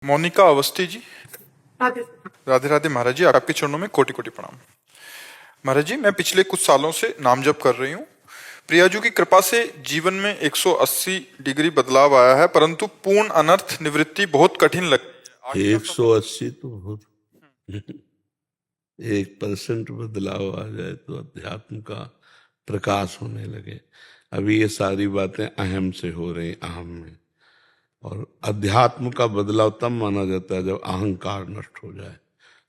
मोनिका अवस्थी जी। राधे। राधे राधे महाराज जी, आपके चरणों में कोटि कोटि प्रणाम। महाराज जी, मैं पिछले कुछ सालों से नाम जप कर रही हूँ। प्रियाजू की कृपा से जीवन में 180 डिग्री बदलाव आया है, परंतु पूर्ण अनर्थ निवृत्ति बहुत कठिन लगती है। आगे का 180 तो बहुत 1% बदलाव आ जाए तो अध्यात्म का प्रकाश होने लगे। अभी ये सारी बातें अहम से हो रही, अहम में। और अध्यात्म का बदलाव तब माना जाता है जब अहंकार नष्ट हो जाए।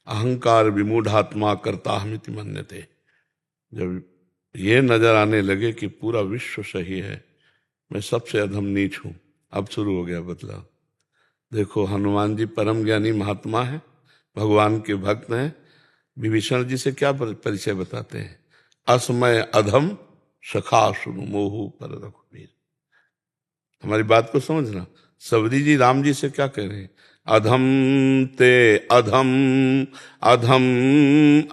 अहंकार विमूढ़ात्मा कर्ताहमिति मन्यते। जब ये नजर आने लगे कि पूरा विश्व सही है, मैं सबसे अधम नीच हूं, अब शुरू हो गया बदलाव। देखो, हनुमान जी परम ज्ञानी महात्मा है, भगवान के भक्त हैं। विभीषण जी से क्या परिचय बताते हैं? असमय अधम सखा सुनु मोहु पर रघुवीर। हमारी बात को समझना। सबरी जी राम जी से क्या कह रहे हैं? अधम ते अधम अधम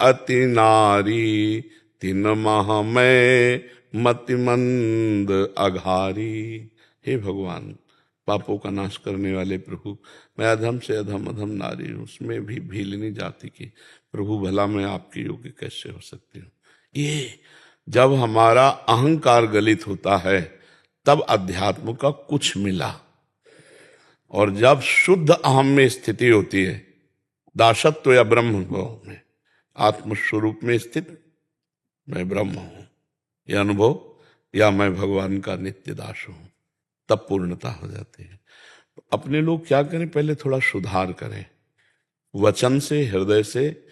अति नारी, तीन माह में मतिमंद अघारी। हे भगवान, पापों का नाश करने वाले प्रभु, मैं अधम से अधम अधम नारी हूं, उसमें भी भीलनी जाति की। प्रभु भला मैं आपके योग्य कैसे हो सकती हूँ? ये जब हमारा अहंकार गलित होता है तब अध्यात्म का कुछ मिला। और जब शुद्ध अहम में स्थिति होती है, दासत्व या ब्रह्म भाव में, आत्मस्वरूप में स्थित मैं ब्रह्म हूं यह अनुभव, या मैं भगवान का नित्य दास हूं, तब पूर्णता हो जाती है। अपने लोग क्या करें? पहले थोड़ा सुधार करें, वचन से, हृदय से,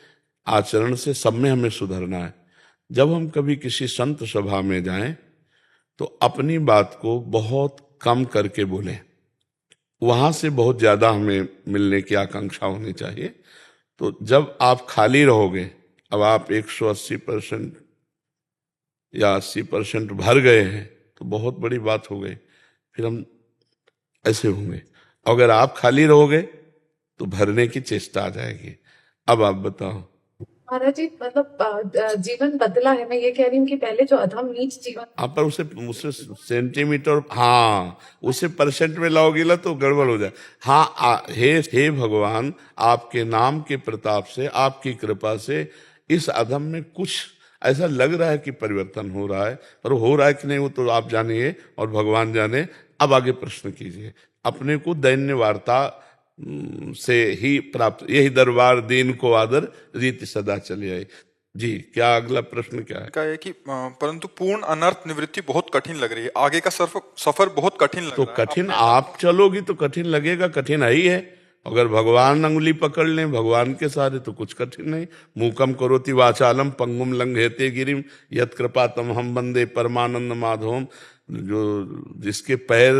आचरण से, सब में हमें सुधरना है। जब हम कभी किसी संत सभा में जाएं तो अपनी बात को बहुत कम करके बोलें। वहां से बहुत ज्यादा हमें मिलने की आकांक्षा होनी चाहिए। तो जब आप खाली रहोगे, अब आप 180% या 80% भर गए हैं तो बहुत बड़ी बात हो गई, फिर हम ऐसे होंगे। अगर आप खाली रहोगे तो भरने की चेष्टा आ जाएगी। अब आप बताओ। महाराज जी, मतलब जीवन बदला है। मैं ये कह रही हूँ कि पहले जो अधम नीच जीवन, आप पर उसे उसे सेंटीमीटर, हाँ, उसे परसेंट में लाओगे ना तो गड़बड़ हो जाए। हाँ, हे भगवान, आपके नाम के प्रताप से, आपकी कृपा से इस अधम में कुछ ऐसा लग रहा है कि परिवर्तन हो रहा है, पर हो रहा है कि नहीं वो तो आप जानिए और भगवान जाने। अब आगे प्रश्न कीजिए। अपने को दैन्य वार्ता से ही प्राप्त, यही दरबार दीन को आदर, रीति सदा चली आई। जी, क्या अगला प्रश्न क्या है? का है कि परंतु पूर्ण अनर्थ निवृत्ति बहुत कठिन लग रही है। आगे का सफर बहुत कठिन लग तो रहा है। कठिन आप चलोगी तो कठिन लगेगा, कठिन है ही है। अगर भगवान अंगुली पकड़ लें, भगवान के सारे, तो कुछ कठिन नहीं। मूकम करोति वाचालम पंगुम लंघयते गिरिम यत् कृपा तमहम वंदे परमानंद माधवम। जो जिसके पैर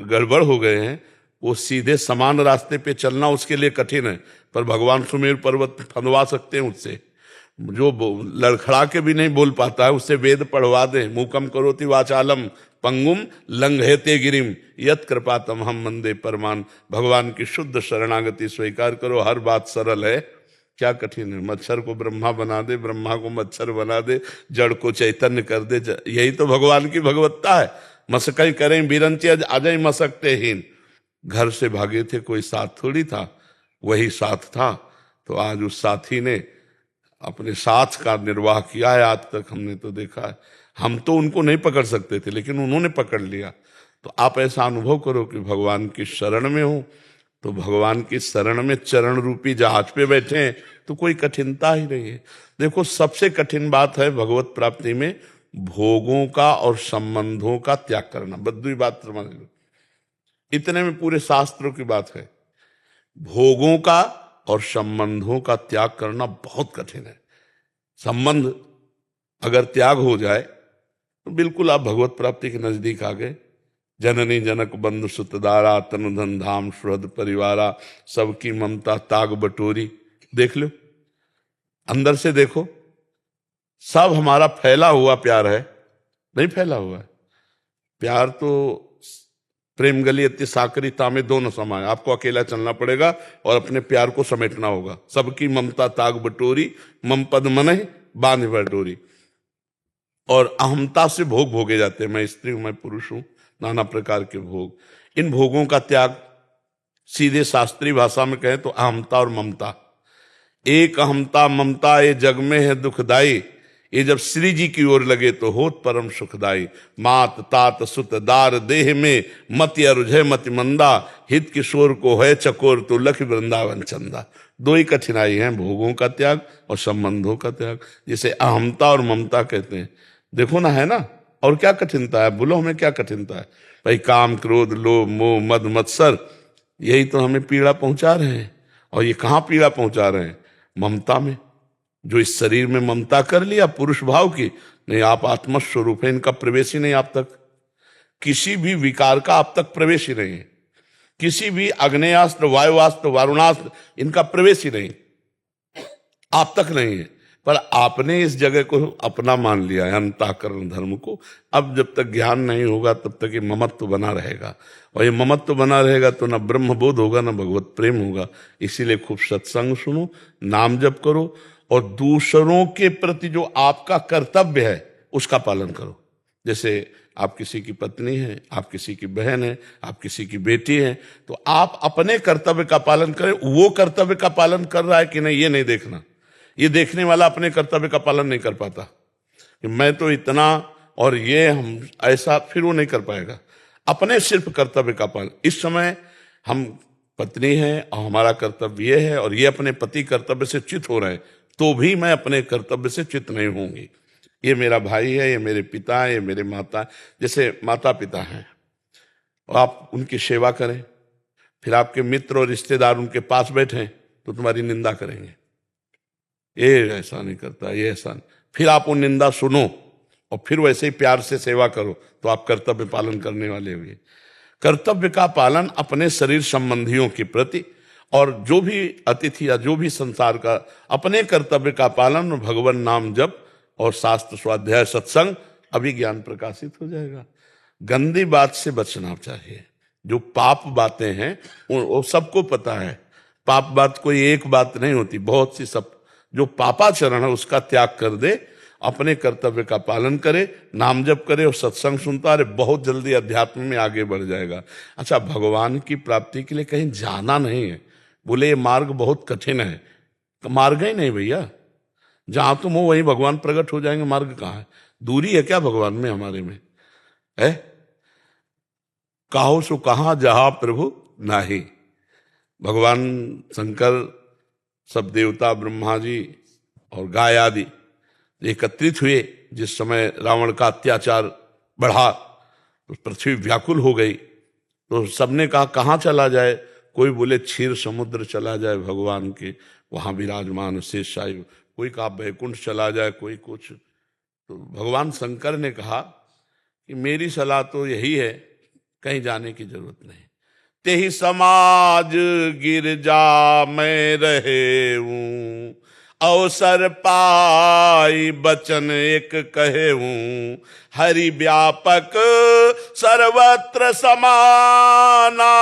गड़बड़ हो गए हैं, वो सीधे समान रास्ते पे चलना उसके लिए कठिन है, पर भगवान सुमेर पर्वत फंदवा सकते हैं उससे। जो लड़खड़ा के भी नहीं बोल पाता है, उससे वेद पढ़वा दे। मूकम करोति वाचालम पंगुम लंघयते गिरिम यत् कृपा तमहम वंदे परमान। भगवान की शुद्ध शरणागति स्वीकार करो, हर बात सरल है। क्या कठिन है? मच्छर को ब्रह्मा बना दे, ब्रह्मा को मच्छर बना दे, जड़ को चैतन्य कर दे। यही तो भगवान की भगवत्ता है। मसकई करें बिरंची अजय मसकते हीन। घर से भागे थे, कोई साथ थोड़ी था, वही साथ था। तो आज उस साथी ने अपने साथ का निर्वाह किया है। आज तक हमने तो देखा है, हम तो उनको नहीं पकड़ सकते थे, लेकिन उन्होंने पकड़ लिया। तो आप ऐसा अनुभव करो कि भगवान की शरण में हो, तो भगवान की शरण में चरण रूपी जहाज पे बैठे हैं, तो कोई कठिनता ही नहीं है। देखो, सबसे कठिन बात है भगवत प्राप्ति में भोगों का और संबंधों का त्याग करना। बद्दुई बात समझ लो, इतने में पूरे शास्त्रों की बात है। भोगों का और संबंधों का त्याग करना बहुत कठिन है। संबंध अगर त्याग हो जाए तो बिल्कुल आप भगवत प्राप्ति के नजदीक आ गए। जननी जनक बंधु सुतदारा, तन धन धाम सुहृद परिवारा, सबकी ममता ताग बटोरी। देख लो, अंदर से देखो, सब हमारा फैला हुआ प्यार है, नहीं फैला हुआ है प्यार तो प्रेम गली अति साकरीता में दोनों समाये। आपको अकेला चलना पड़ेगा और अपने प्यार को समेटना होगा। सबकी ममता ताग बटोरी, मम पद मन बांध बटोरी। और अहमता से भोग भोगे जाते हैं, मैं स्त्री हूं, मैं पुरुष हूं, नाना प्रकार के भोग। इन भोगों का त्याग सीधे शास्त्रीय भाषा में कहें तो अहमता और ममता। एक अहमता ममता ये जग में है दुखदाई, ये जब श्री जी की ओर लगे तो होत परम सुखदाई। मात तात सुत दार देह में मति अरुझे मति मंदा, हित किशोर को है चकोर तो लख वृंदावन चंदा। दो ही कठिनाई हैं, भोगों का त्याग और संबंधों का त्याग, जिसे अहमता और ममता कहते हैं। देखो ना, है ना, और क्या कठिनता है, बोलो हमें क्या कठिनता है भाई। काम क्रोध लोभ मोह मद मत्सर, यही तो हमें पीड़ा पहुंचा रहे हैं। और ये कहाँ पीड़ा पहुंचा रहे हैं? ममता में। जो इस शरीर में ममता कर लिया पुरुष भाव की, नहीं आप आत्मस्वरूप है, इनका प्रवेश ही नहीं आप तक। किसी भी विकार का आप तक प्रवेश ही नहीं है। किसी भी अग्नेयास्त्र वायुवास्त्र वारुणास्त्र इनका प्रवेश ही नहीं, आप तक नहीं है। पर आपने इस जगह को अपना मान लिया है, अंतःकरण धर्म को। अब जब तक ज्ञान नहीं होगा तब तक ये ममत्व बना रहेगा, और ये ममत्व बना रहेगा तो ना ब्रह्म बोध होगा ना भगवत प्रेम होगा। इसीलिए खूब सत्संग सुनो, नाम जप करो, और दूसरों के प्रति जो आपका कर्तव्य है उसका पालन करो। जैसे आप किसी की पत्नी हैं, आप किसी की बहन है, आप किसी की बेटी हैं, तो आप अपने कर्तव्य का पालन करें। वो कर्तव्य का पालन कर रहा है कि नहीं ये नहीं देखना। ये देखने वाला अपने कर्तव्य का पालन नहीं कर पाता कि मैं तो इतना और ये हम ऐसा, फिर वो नहीं कर पाएगा। अपने सिर्फ कर्तव्य का पालन। इस समय हम पत्नी हैं और हमारा कर्तव्य ये है, और ये अपने पति कर्तव्य से च्युत हो रहे हैं, तो भी मैं अपने कर्तव्य से च्युत नहीं होंगी। ये मेरा भाई है, ये मेरे पिता है, ये मेरे माता। जैसे माता पिता हैं और आप उनकी सेवा करें, फिर आपके मित्र और रिश्तेदार उनके पास बैठे तो तुम्हारी निंदा करेंगे, ये ऐसा नहीं करता, ये ऐसा नहीं। फिर आप वो निंदा सुनो और फिर वैसे ही प्यार से सेवा करो, तो आप कर्तव्य पालन करने वाले हुए। कर्तव्य का पालन अपने शरीर संबंधियों के प्रति, और जो भी अतिथि या जो भी संसार का, अपने कर्तव्य का पालन, भगवान नाम जप और शास्त्र स्वाध्याय सत्संग, अभी ज्ञान प्रकाशित हो जाएगा। गंदी बात से बचना चाहिए। जो पाप बातें हैं वो सबको पता है। पाप बात कोई एक बात नहीं होती, बहुत सी। सब जो पापाचरण है उसका त्याग कर दे, अपने कर्तव्य का पालन करे, नाम जप करे और सत्संग सुनता रहे, बहुत जल्दी अध्यात्म में आगे बढ़ जाएगा। अच्छा, भगवान की प्राप्ति के लिए कहीं जाना नहीं है। बोले ये मार्ग बहुत कठिन है, मार्ग ही नहीं भैया। जहां तुम हो वहीं भगवान प्रकट हो जाएंगे। मार्ग कहाँ है? दूरी है क्या भगवान में हमारे में? है काहो सो कहाँ जहां प्रभु नाही। भगवान शंकर, सब देवता, ब्रह्मा जी और गाय आदि एकत्रित हुए। जिस समय रावण का अत्याचार बढ़ा तो पृथ्वी व्याकुल हो गई, तो सबने कहा कहाँ चला जाए। कोई बोले क्षीर समुद्र चला जाए भगवान के, वहां विराजमान शेषशायी। कोई कहा बैकुंठ चला जाए, कोई कुछ। तो भगवान शंकर ने कहा कि मेरी सलाह तो यही है, कहीं जाने की जरूरत नहीं। तेहि समाज गिरजा मैं रहे हूं, अवसर पाई बचन एक कहे हूं। हरि व्यापक सर्वत्र समाना,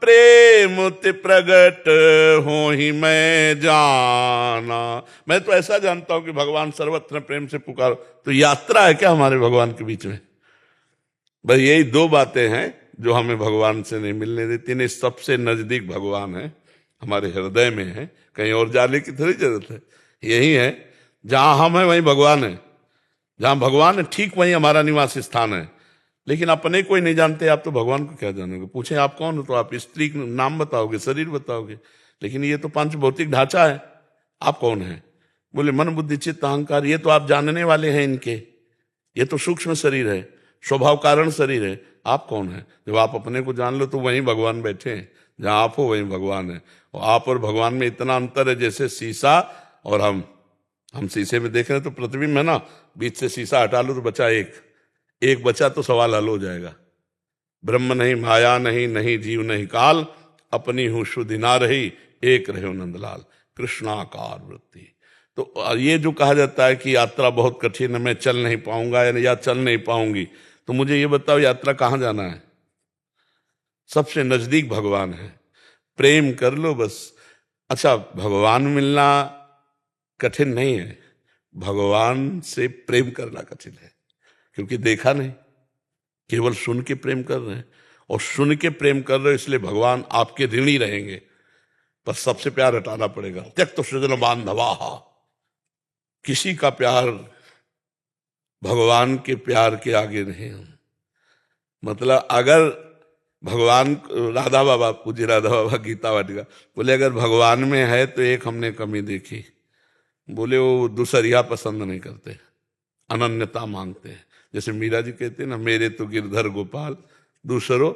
प्रेम ते प्रगट हो ही मैं जाना। मैं तो ऐसा जानता हूं कि भगवान सर्वत्र प्रेम से पुकारो। तो यात्रा है क्या हमारे भगवान के बीच में? बस यही दो बातें हैं जो हमें भगवान से नहीं मिलने देती। नहीं, सबसे नजदीक भगवान है, हमारे हृदय में है, कहीं और जाने की थोड़ी जरूरत है। यही है, जहां हम हैं वहीं भगवान है, जहां भगवान है ठीक वहीं हमारा निवास स्थान है। लेकिन अपने कोई नहीं जानते, आप तो भगवान को क्या जानोगे? पूछे आप कौन हो तो आप स्त्री का नाम बताओगे, शरीर बताओगे, लेकिन ये तो पंच भौतिक ढांचा है। आप कौन है? बोले मन बुद्धि चित्त अहंकार, ये तो आप जानने वाले हैं इनके। ये तो सूक्ष्म शरीर है, स्वभाव कारण शरीर है। आप कौन है? जब आप अपने को जान लो तो वहीं भगवान बैठे हैं। जहां आप हो वहीं भगवान है। और आप और भगवान में इतना अंतर है जैसे शीशा और हम शीशे में देख रहे हैं तो प्रतिबिंब है ना, बीच से शीशा हटा लो तो बचा एक बचा तो सवाल हल हो जाएगा। ब्रह्म नहीं, माया नहीं, नहीं जीव नहीं काल, अपनी हूं शुद्धि ना रही, एक रहे नंदलाल, कृष्णाकार वृत्ति। तो ये जो कहा जाता है कि यात्रा बहुत कठिन है, मैं चल नहीं पाऊंगा या चल नहीं पाऊंगी, तो मुझे ये बताओ यात्रा कहाँ जाना है? सबसे नजदीक भगवान है, प्रेम कर लो बस। अच्छा, भगवान मिलना कठिन नहीं है, भगवान से प्रेम करना कठिन है, क्योंकि देखा नहीं, केवल सुन के प्रेम कर रहे हैं। और सुन के प्रेम कर रहे हो, इसलिए भगवान आपके ऋणी रहेंगे। पर सबसे प्यार हटाना पड़ेगा। त्यक्त तो सृजन बांधवा, किसी का प्यार भगवान के प्यार के आगे नहीं। मतलब अगर भगवान, राधा बाबा, पूज्य राधा बाबा गीता वाटिका बोले, अगर भगवान में है तो एक हमने कमी देखी, बोले वो दूसरिया पसंद नहीं करते, अनन्यता मांगते हैं। जैसे मीरा जी कहते हैं ना, मेरे तो गिरधर गोपाल दूसरों,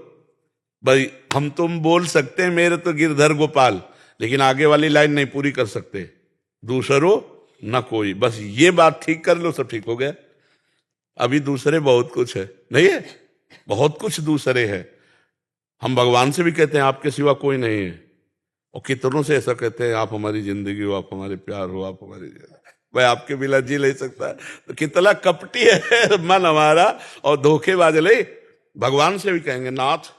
भाई हम तुम बोल सकते हैं मेरे तो गिरधर गोपाल, लेकिन आगे वाली लाइन नहीं पूरी कर सकते, दूसरों न कोई। बस ये बात ठीक कर लो, सब ठीक हो गया। अभी दूसरे बहुत कुछ है, नहीं है, बहुत कुछ दूसरे है। हम भगवान से भी कहते हैं आपके सिवा कोई नहीं है, और कितनों से ऐसा कहते हैं, आप हमारी जिंदगी हो, आप हमारे प्यार हो, आप हमारी, भाई आपके बिना जी नहीं सकता। तो कितना कपटी है मन हमारा और धोखेबाज। ले भगवान से भी कहेंगे, नाथ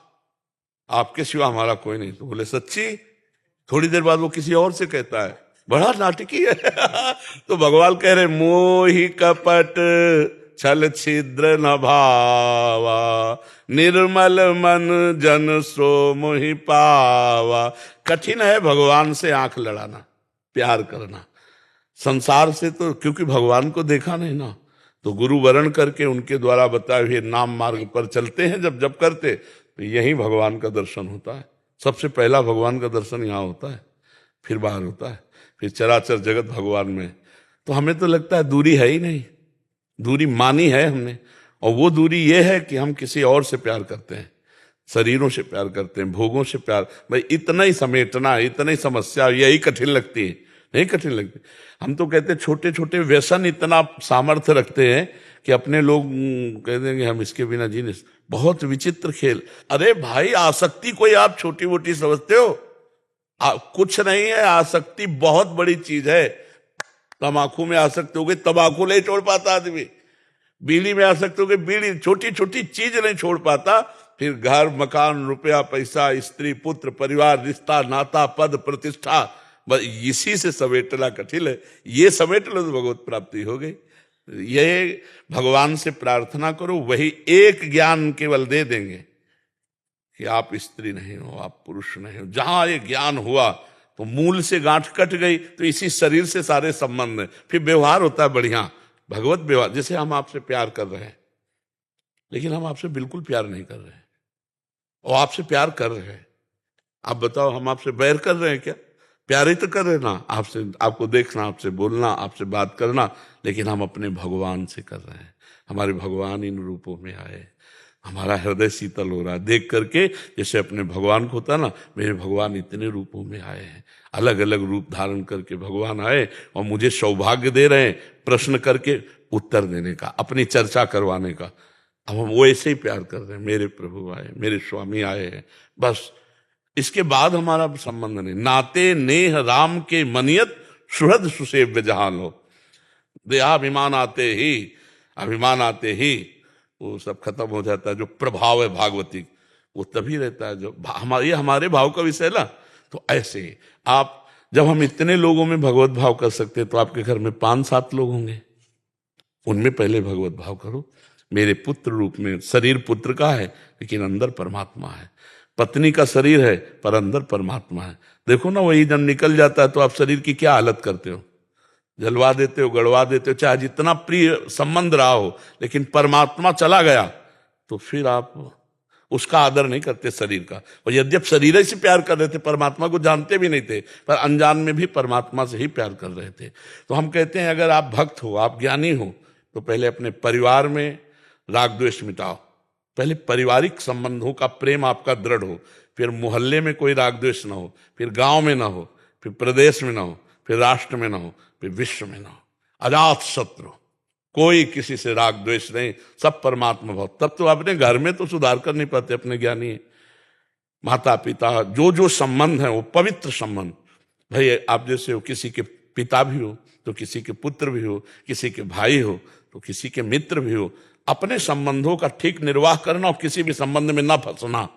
आपके सिवा हमारा कोई नहीं, तो बोले सच्ची। थोड़ी देर बाद वो किसी और से कहता है, बड़ा नाटकी है तो भगवान कह रहे, मोहि कपट छल छिद्र न भावा, निर्मल मन जन सो मोहि पावा। कठिन है भगवान से आंख लड़ाना, प्यार करना। संसार से तो क्योंकि भगवान को देखा नहीं ना, तो गुरु वरण करके उनके द्वारा बताए हुए नाम मार्ग पर चलते हैं। जब जब करते तो यही भगवान का दर्शन होता है। सबसे पहला भगवान का दर्शन यहाँ होता है, फिर बाहर होता है, फिर चराचर जगत भगवान में। तो हमें तो लगता है दूरी है ही नहीं, दूरी मानी है हमने। और वो दूरी ये है कि हम किसी और से प्यार करते हैं, शरीरों से प्यार करते हैं, भोगों से प्यार। भाई इतना ही समेटना, इतना ही समस्या, यही कठिन लगती है, नहीं कठिन लगती। हम तो कहते हैं छोटे छोटे व्यसन इतना सामर्थ्य रखते हैं कि अपने लोग कह देंगे हम इसके बिना जी नहीं। बहुत विचित्र खेल। अरे भाई आसक्ति कोई आप छोटी मोटी समझते हो? कुछ नहीं है, आसक्ति बहुत बड़ी चीज है। तम्बाकू में आसक्त हो गए, तम्बाकू नहीं छोड़ पाता आदमी। बीड़ी में आसक्त हो गए, बीड़ी, छोटी छोटी चीज नहीं छोड़ पाता। फिर घर, मकान, रुपया, पैसा, स्त्री, पुत्र, परिवार, रिश्ता, नाता, पद, प्रतिष्ठा, बस इसी से समेटना कठिन है। ये समेट लो तो भगवत प्राप्ति हो गई। ये भगवान से प्रार्थना करो, वही एक ज्ञान केवल दे देंगे कि आप स्त्री नहीं हो, आप पुरुष नहीं हो। जहां ये ज्ञान हुआ तो मूल से गांठ कट गई। तो इसी शरीर से सारे संबंध है। फिर व्यवहार होता है बढ़िया, भगवत व्यवहार। जैसे हम आपसे प्यार कर रहे हैं, लेकिन हम आपसे बिल्कुल प्यार नहीं कर रहे हैं, और आपसे प्यार कर रहे हैं। आप बताओ, हम आपसे बैर कर रहे हैं क्या? प्यार ही तो कर रहे हैं ना आपसे, आपको देखना, आपसे बोलना, आपसे बात करना। लेकिन हम अपने भगवान से कर रहे हैं। हमारे भगवान इन रूपों में आए, हमारा हृदय शीतल हो रहा है देख करके। जैसे अपने भगवान को होता है ना, मेरे भगवान इतने रूपों में आए हैं, अलग अलग रूप धारण करके भगवान आए और मुझे सौभाग्य दे रहे हैं प्रश्न करके उत्तर देने का, अपनी चर्चा करवाने का। अब हम वो ऐसे ही प्यार कर रहे हैं, मेरे प्रभु आए, मेरे स्वामी आए हैं, बस। इसके बाद हमारा संबंध नहीं। नाते नेह राम के मनियत सुहृद सुसेव्य जहान हो। देहाभिमान आते ही वो सब खत्म हो जाता है। जो प्रभाव है भागवती, वो तभी रहता है जो ये हमारे भाव का विषय ना। तो ऐसे ही आप, जब हम इतने लोगों में भगवत भाव कर सकते हैं, तो आपके घर में 5-7 लोग होंगे, उनमें पहले भगवत भाव करो। मेरे पुत्र रूप में, शरीर पुत्र का है लेकिन अंदर परमात्मा है, पत्नी का शरीर है पर अंदर परमात्मा है। देखो ना, वही जब निकल जाता है तो आप शरीर की क्या हालत करते हो? जलवा देते हो, गड़वा देते हो, चाहे जितना प्रिय संबंध रहा हो। लेकिन परमात्मा चला गया तो फिर आप उसका आदर नहीं करते शरीर का। और यद्यप शरीर से प्यार कर रहे थे, परमात्मा को जानते भी नहीं थे, पर अनजान में भी परमात्मा से ही प्यार कर रहे थे। तो हम कहते हैं, अगर आप भक्त हो, आप ज्ञानी हो, तो पहले अपने परिवार में राग द्वेष मिटाओ। पहले पारिवारिक संबंधों का प्रेम आपका दृढ़ हो, फिर मोहल्ले में कोई राग द्वेष ना हो, फिर गांव में ना हो, फिर प्रदेश में ना हो, फिर राष्ट्र में ना हो, फिर विश्व में ना हो। अजात शत्रु, कोई किसी से राग द्वेष नहीं, सब परमात्मा भाव। तब तो अपने घर में तो सुधार कर नहीं पाते, अपने ज्ञानी माता पिता जो संबंध है वो पवित्र संबंध। भाई आप जैसे हो, किसी के पिता भी हो तो किसी के पुत्र भी हो, किसी के भाई हो तो किसी के मित्र भी हो। अपने संबंधों का ठीक निर्वाह करना और किसी भी संबंध में ना फंसना,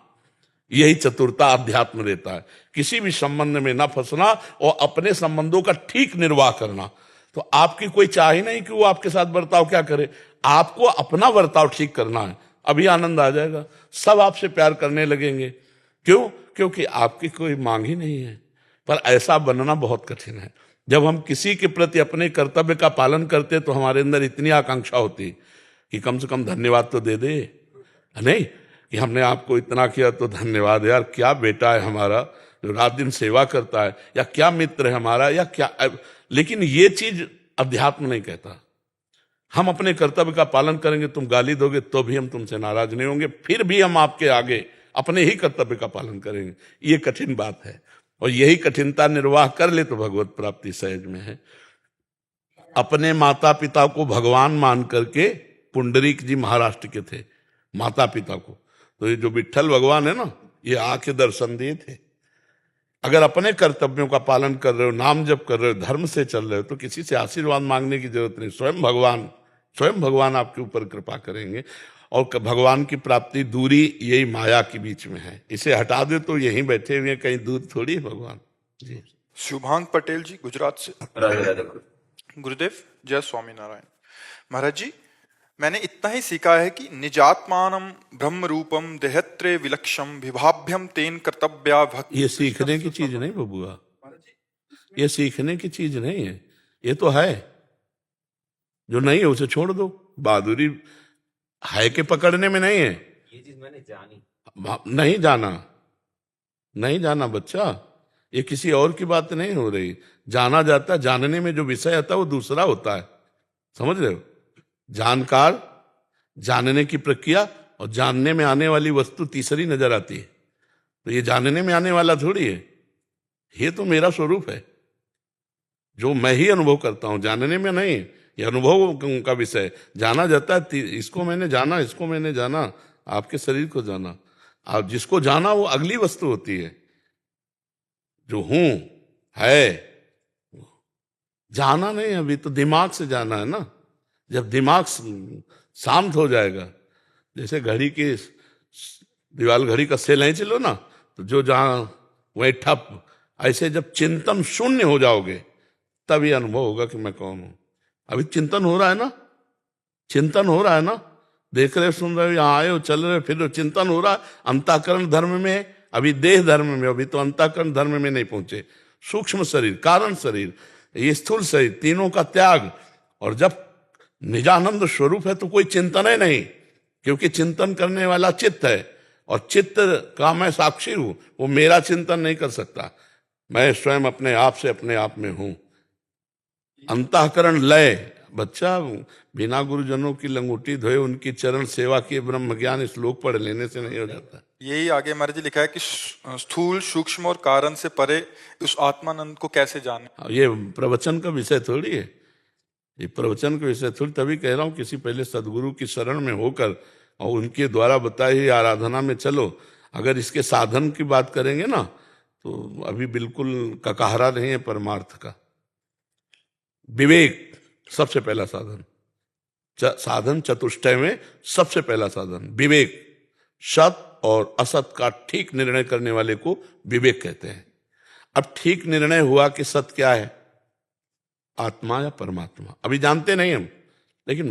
यही चतुरता अध्यात्म देता है। किसी भी संबंध में ना फंसना और अपने संबंधों का ठीक निर्वाह करना। तो आपकी कोई चाह ही नहीं कि वो आपके साथ बर्ताव क्या करे, आपको अपना बर्ताव ठीक करना है। अभी आनंद आ जाएगा, सब आपसे प्यार करने लगेंगे। क्यों? क्योंकि आपकी कोई मांग ही नहीं है। पर ऐसा बनना बहुत कठिन है। जब हम किसी के प्रति अपने कर्तव्य का पालन करते तो हमारे अंदर इतनी आकांक्षा होती कि कम से कम धन्यवाद तो दे दे, नहीं कि हमने आपको इतना किया तो धन्यवाद यार, क्या बेटा है हमारा जो रात दिन सेवा करता है, या क्या मित्र है हमारा, या क्या। लेकिन ये चीज अध्यात्म नहीं कहता। हम अपने कर्तव्य का पालन करेंगे, तुम गाली दोगे तो भी हम तुमसे नाराज नहीं होंगे, फिर भी हम आपके आगे अपने ही कर्तव्य का पालन करेंगे। ये कठिन बात है, और यही कठिनता निर्वाह कर ले तो भगवत प्राप्ति सहज में है। अपने माता पिता को भगवान मान करके पुंडरीक जी महाराष्ट्र के थे, माता पिता को। तो ये जो विट्ठल भगवान है ना, ये आके दर्शन दिए थे। अगर अपने कर्तव्यों का पालन कर रहे हो, नाम जप कर रहे हो, धर्म से चल रहे हो, तो किसी से आशीर्वाद मांगने की जरूरत नहीं। स्वयं भगवान आपके ऊपर कृपा करेंगे। और भगवान की प्राप्ति दूरी यही माया के बीच में है। इसे हटा दे तो यहीं बैठे हुए, कहीं दूर थोड़ी है भगवान जी। शुभांग पटेल जी गुजरात से। राधे राधे। गुरुदेव जय स्वामीनारायण। महाराज जी, मैंने इतना ही सीखा है कि निजात्मानम ब्रह्म रूपम देहत्रे विलक्षम विभाभ्यम तेन कर्तव्या भक्ति। ये सीखने की चीज नहीं बबुआ, ये सीखने की चीज नहीं है, ये तो है। जो नहीं है उसे छोड़ दो। बहादुरी है के पकड़ने में नहीं है। ये चीज मैंने जानी। नहीं जाना बच्चा, ये किसी और की बात नहीं हो रही। जाना जाता है, जानने में जो विषय आता है वो दूसरा होता है, समझ रहे हो। जानकार, जानने की प्रक्रिया और जानने में आने वाली वस्तु तीसरी नजर आती है। तो ये जानने में आने वाला थोड़ी है, ये तो मेरा स्वरूप है जो मैं ही अनुभव करता हूं, जानने में नहीं। ये अनुभव का विषय। जाना जाता है, इसको मैंने जाना, इसको मैंने जाना, आपके शरीर को जाना। आप जिसको जाना वो अगली वस्तु होती है। जो हूं है जाना नहीं, अभी तो दिमाग से जाना है ना। जब दिमाग शांत हो जाएगा, जैसे घड़ी की दीवाल घड़ी का सेल नहीं चलो ना, तो जो जहां वही ठप। ऐसे जब चिंतन शून्य हो जाओगे तब ये अनुभव होगा कि मैं कौन हूं। अभी चिंतन हो रहा है ना, चिंतन हो रहा है ना, देख रहे सुन रहे, यहाँ आए हो, चल रहे, फिर चिंतन हो रहा है। अंतःकरण धर्म में, अभी देह धर्म में, अभी तो अंतःकरण धर्म में नहीं पहुंचे। सूक्ष्म शरीर, कारण शरीर, ये स्थूल शरीर, तीनों का त्याग। और जब निजानंद स्वरूप है तो कोई चिंतन ही नहीं, क्योंकि चिंतन करने वाला चित्त है, और चित्त का मैं साक्षी हूं, वो मेरा चिंतन नहीं कर सकता। मैं स्वयं अपने आप से अपने आप में हूं। अंतःकरण लय, बच्चा बिना गुरुजनों की लंगोटी धोए उनकी चरण सेवा की ब्रह्म ज्ञान श्लोक पढ़ लेने से नहीं हो जाता। यही आगे महाराज जी लिखा है कि स्थूल सूक्ष्म और कारण से परे उस आत्मानंद को कैसे जाने। ये प्रवचन का विषय थोड़ी है, ये प्रवचन का विषय थोड़ी। तभी कह रहा हूं किसी पहले सदगुरु की शरण में होकर और उनके द्वारा बताई हुई आराधना में चलो। अगर इसके साधन की बात करेंगे ना, तो अभी बिल्कुल ककाहरा नहीं है परमार्थ का। विवेक सबसे पहला साधन, साधन चतुष्टय में सबसे पहला साधन विवेक। सत और असत का ठीक निर्णय करने वाले को विवेक कहते हैं। अब ठीक निर्णय हुआ कि सत क्या है, आत्मा या परमात्मा, अभी जानते नहीं हम, लेकिन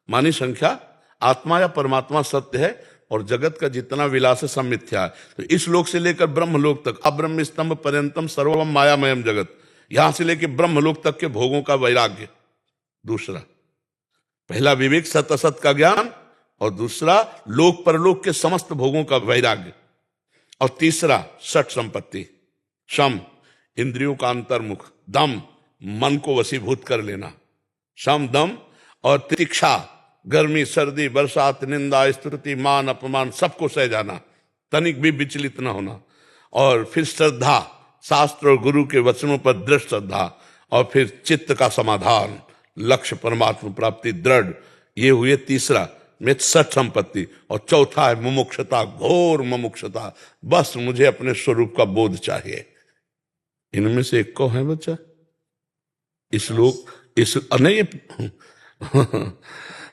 मानी संख्या आत्मा या परमात्मा सत्य है, और जगत का जितना विलास है सब मिथ्या है। तो इस लोक से लेकर ब्रह्मलोक तक, अब्रह्म स्तंभ पर्यंतम सर्वम मायामयम जगत, यहां से लेकर ब्रह्मलोक तक के भोगों का वैराग्य। दूसरा, पहला विवेक सत असत का ज्ञान, और दूसरा लोक परलोक के समस्त भोगों का वैराग्य, और तीसरा षट संपत्ति, शम इंद्रियों का अंतर्मुख, दम मन को वशीभूत कर लेना, शम दम, और तितिक्षा गर्मी सर्दी बरसात निंदा स्तुति मान अपमान सबको सह जाना, तनिक भी विचलित न होना। और फिर श्रद्धा, शास्त्र और गुरु के वचनों पर दृढ़ श्रद्धा, और फिर चित्त का समाधान, लक्ष्य परमात्मा प्राप्ति दृढ़। ये हुए तीसरा में सठ संपत्ति। और चौथा है मुमुक्षता, घोर मुमुक्षता, बस मुझे अपने स्वरूप का बोध चाहिए। इनमें से एक को है बच्चा इस लोग इस नहीं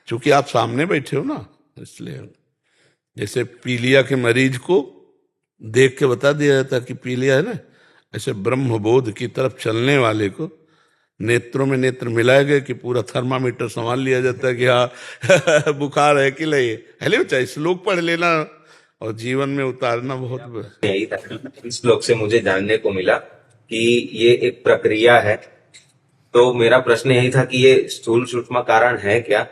चूंकि आप सामने बैठे हो ना, इसलिए। जैसे पीलिया के मरीज को देख के बता दिया जाता कि पीलिया है ना, ऐसे ब्रह्मबोध की तरफ चलने वाले को नेत्रों में नेत्र मिलाए गए कि पूरा थर्मामीटर संभाल लिया जाता है कि हाँ बुखार है कि नहीं है ले चाहे श्लोक पढ़ लेना और जीवन में उतारना बहुत यही था। इस श्लोक से मुझे जानने को मिला कि ये एक प्रक्रिया है। तो मेरा प्रश्न यही था कि ये स्थूल सूक्ष्म कारण है क्या,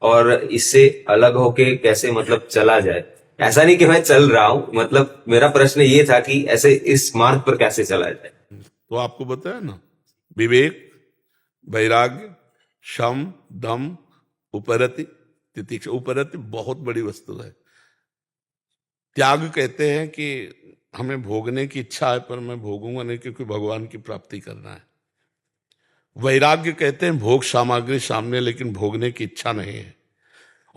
और इससे अलग होके कैसे मतलब चला जाए। ऐसा नहीं कि मैं चल रहा हूं, मतलब मेरा प्रश्न ये था कि ऐसे इस मार्ग पर कैसे चला जाए। तो आपको बताया ना, विवेक, वैराग्य, शम, दम, उपरति, तितिक्षा। उपरति बहुत बड़ी वस्तु है। त्याग कहते हैं कि हमें भोगने की इच्छा है पर मैं भोगूंगा नहीं क्योंकि भगवान की प्राप्ति करना है। वैराग्य कहते हैं भोग सामग्री सामने लेकिन भोगने की इच्छा नहीं है।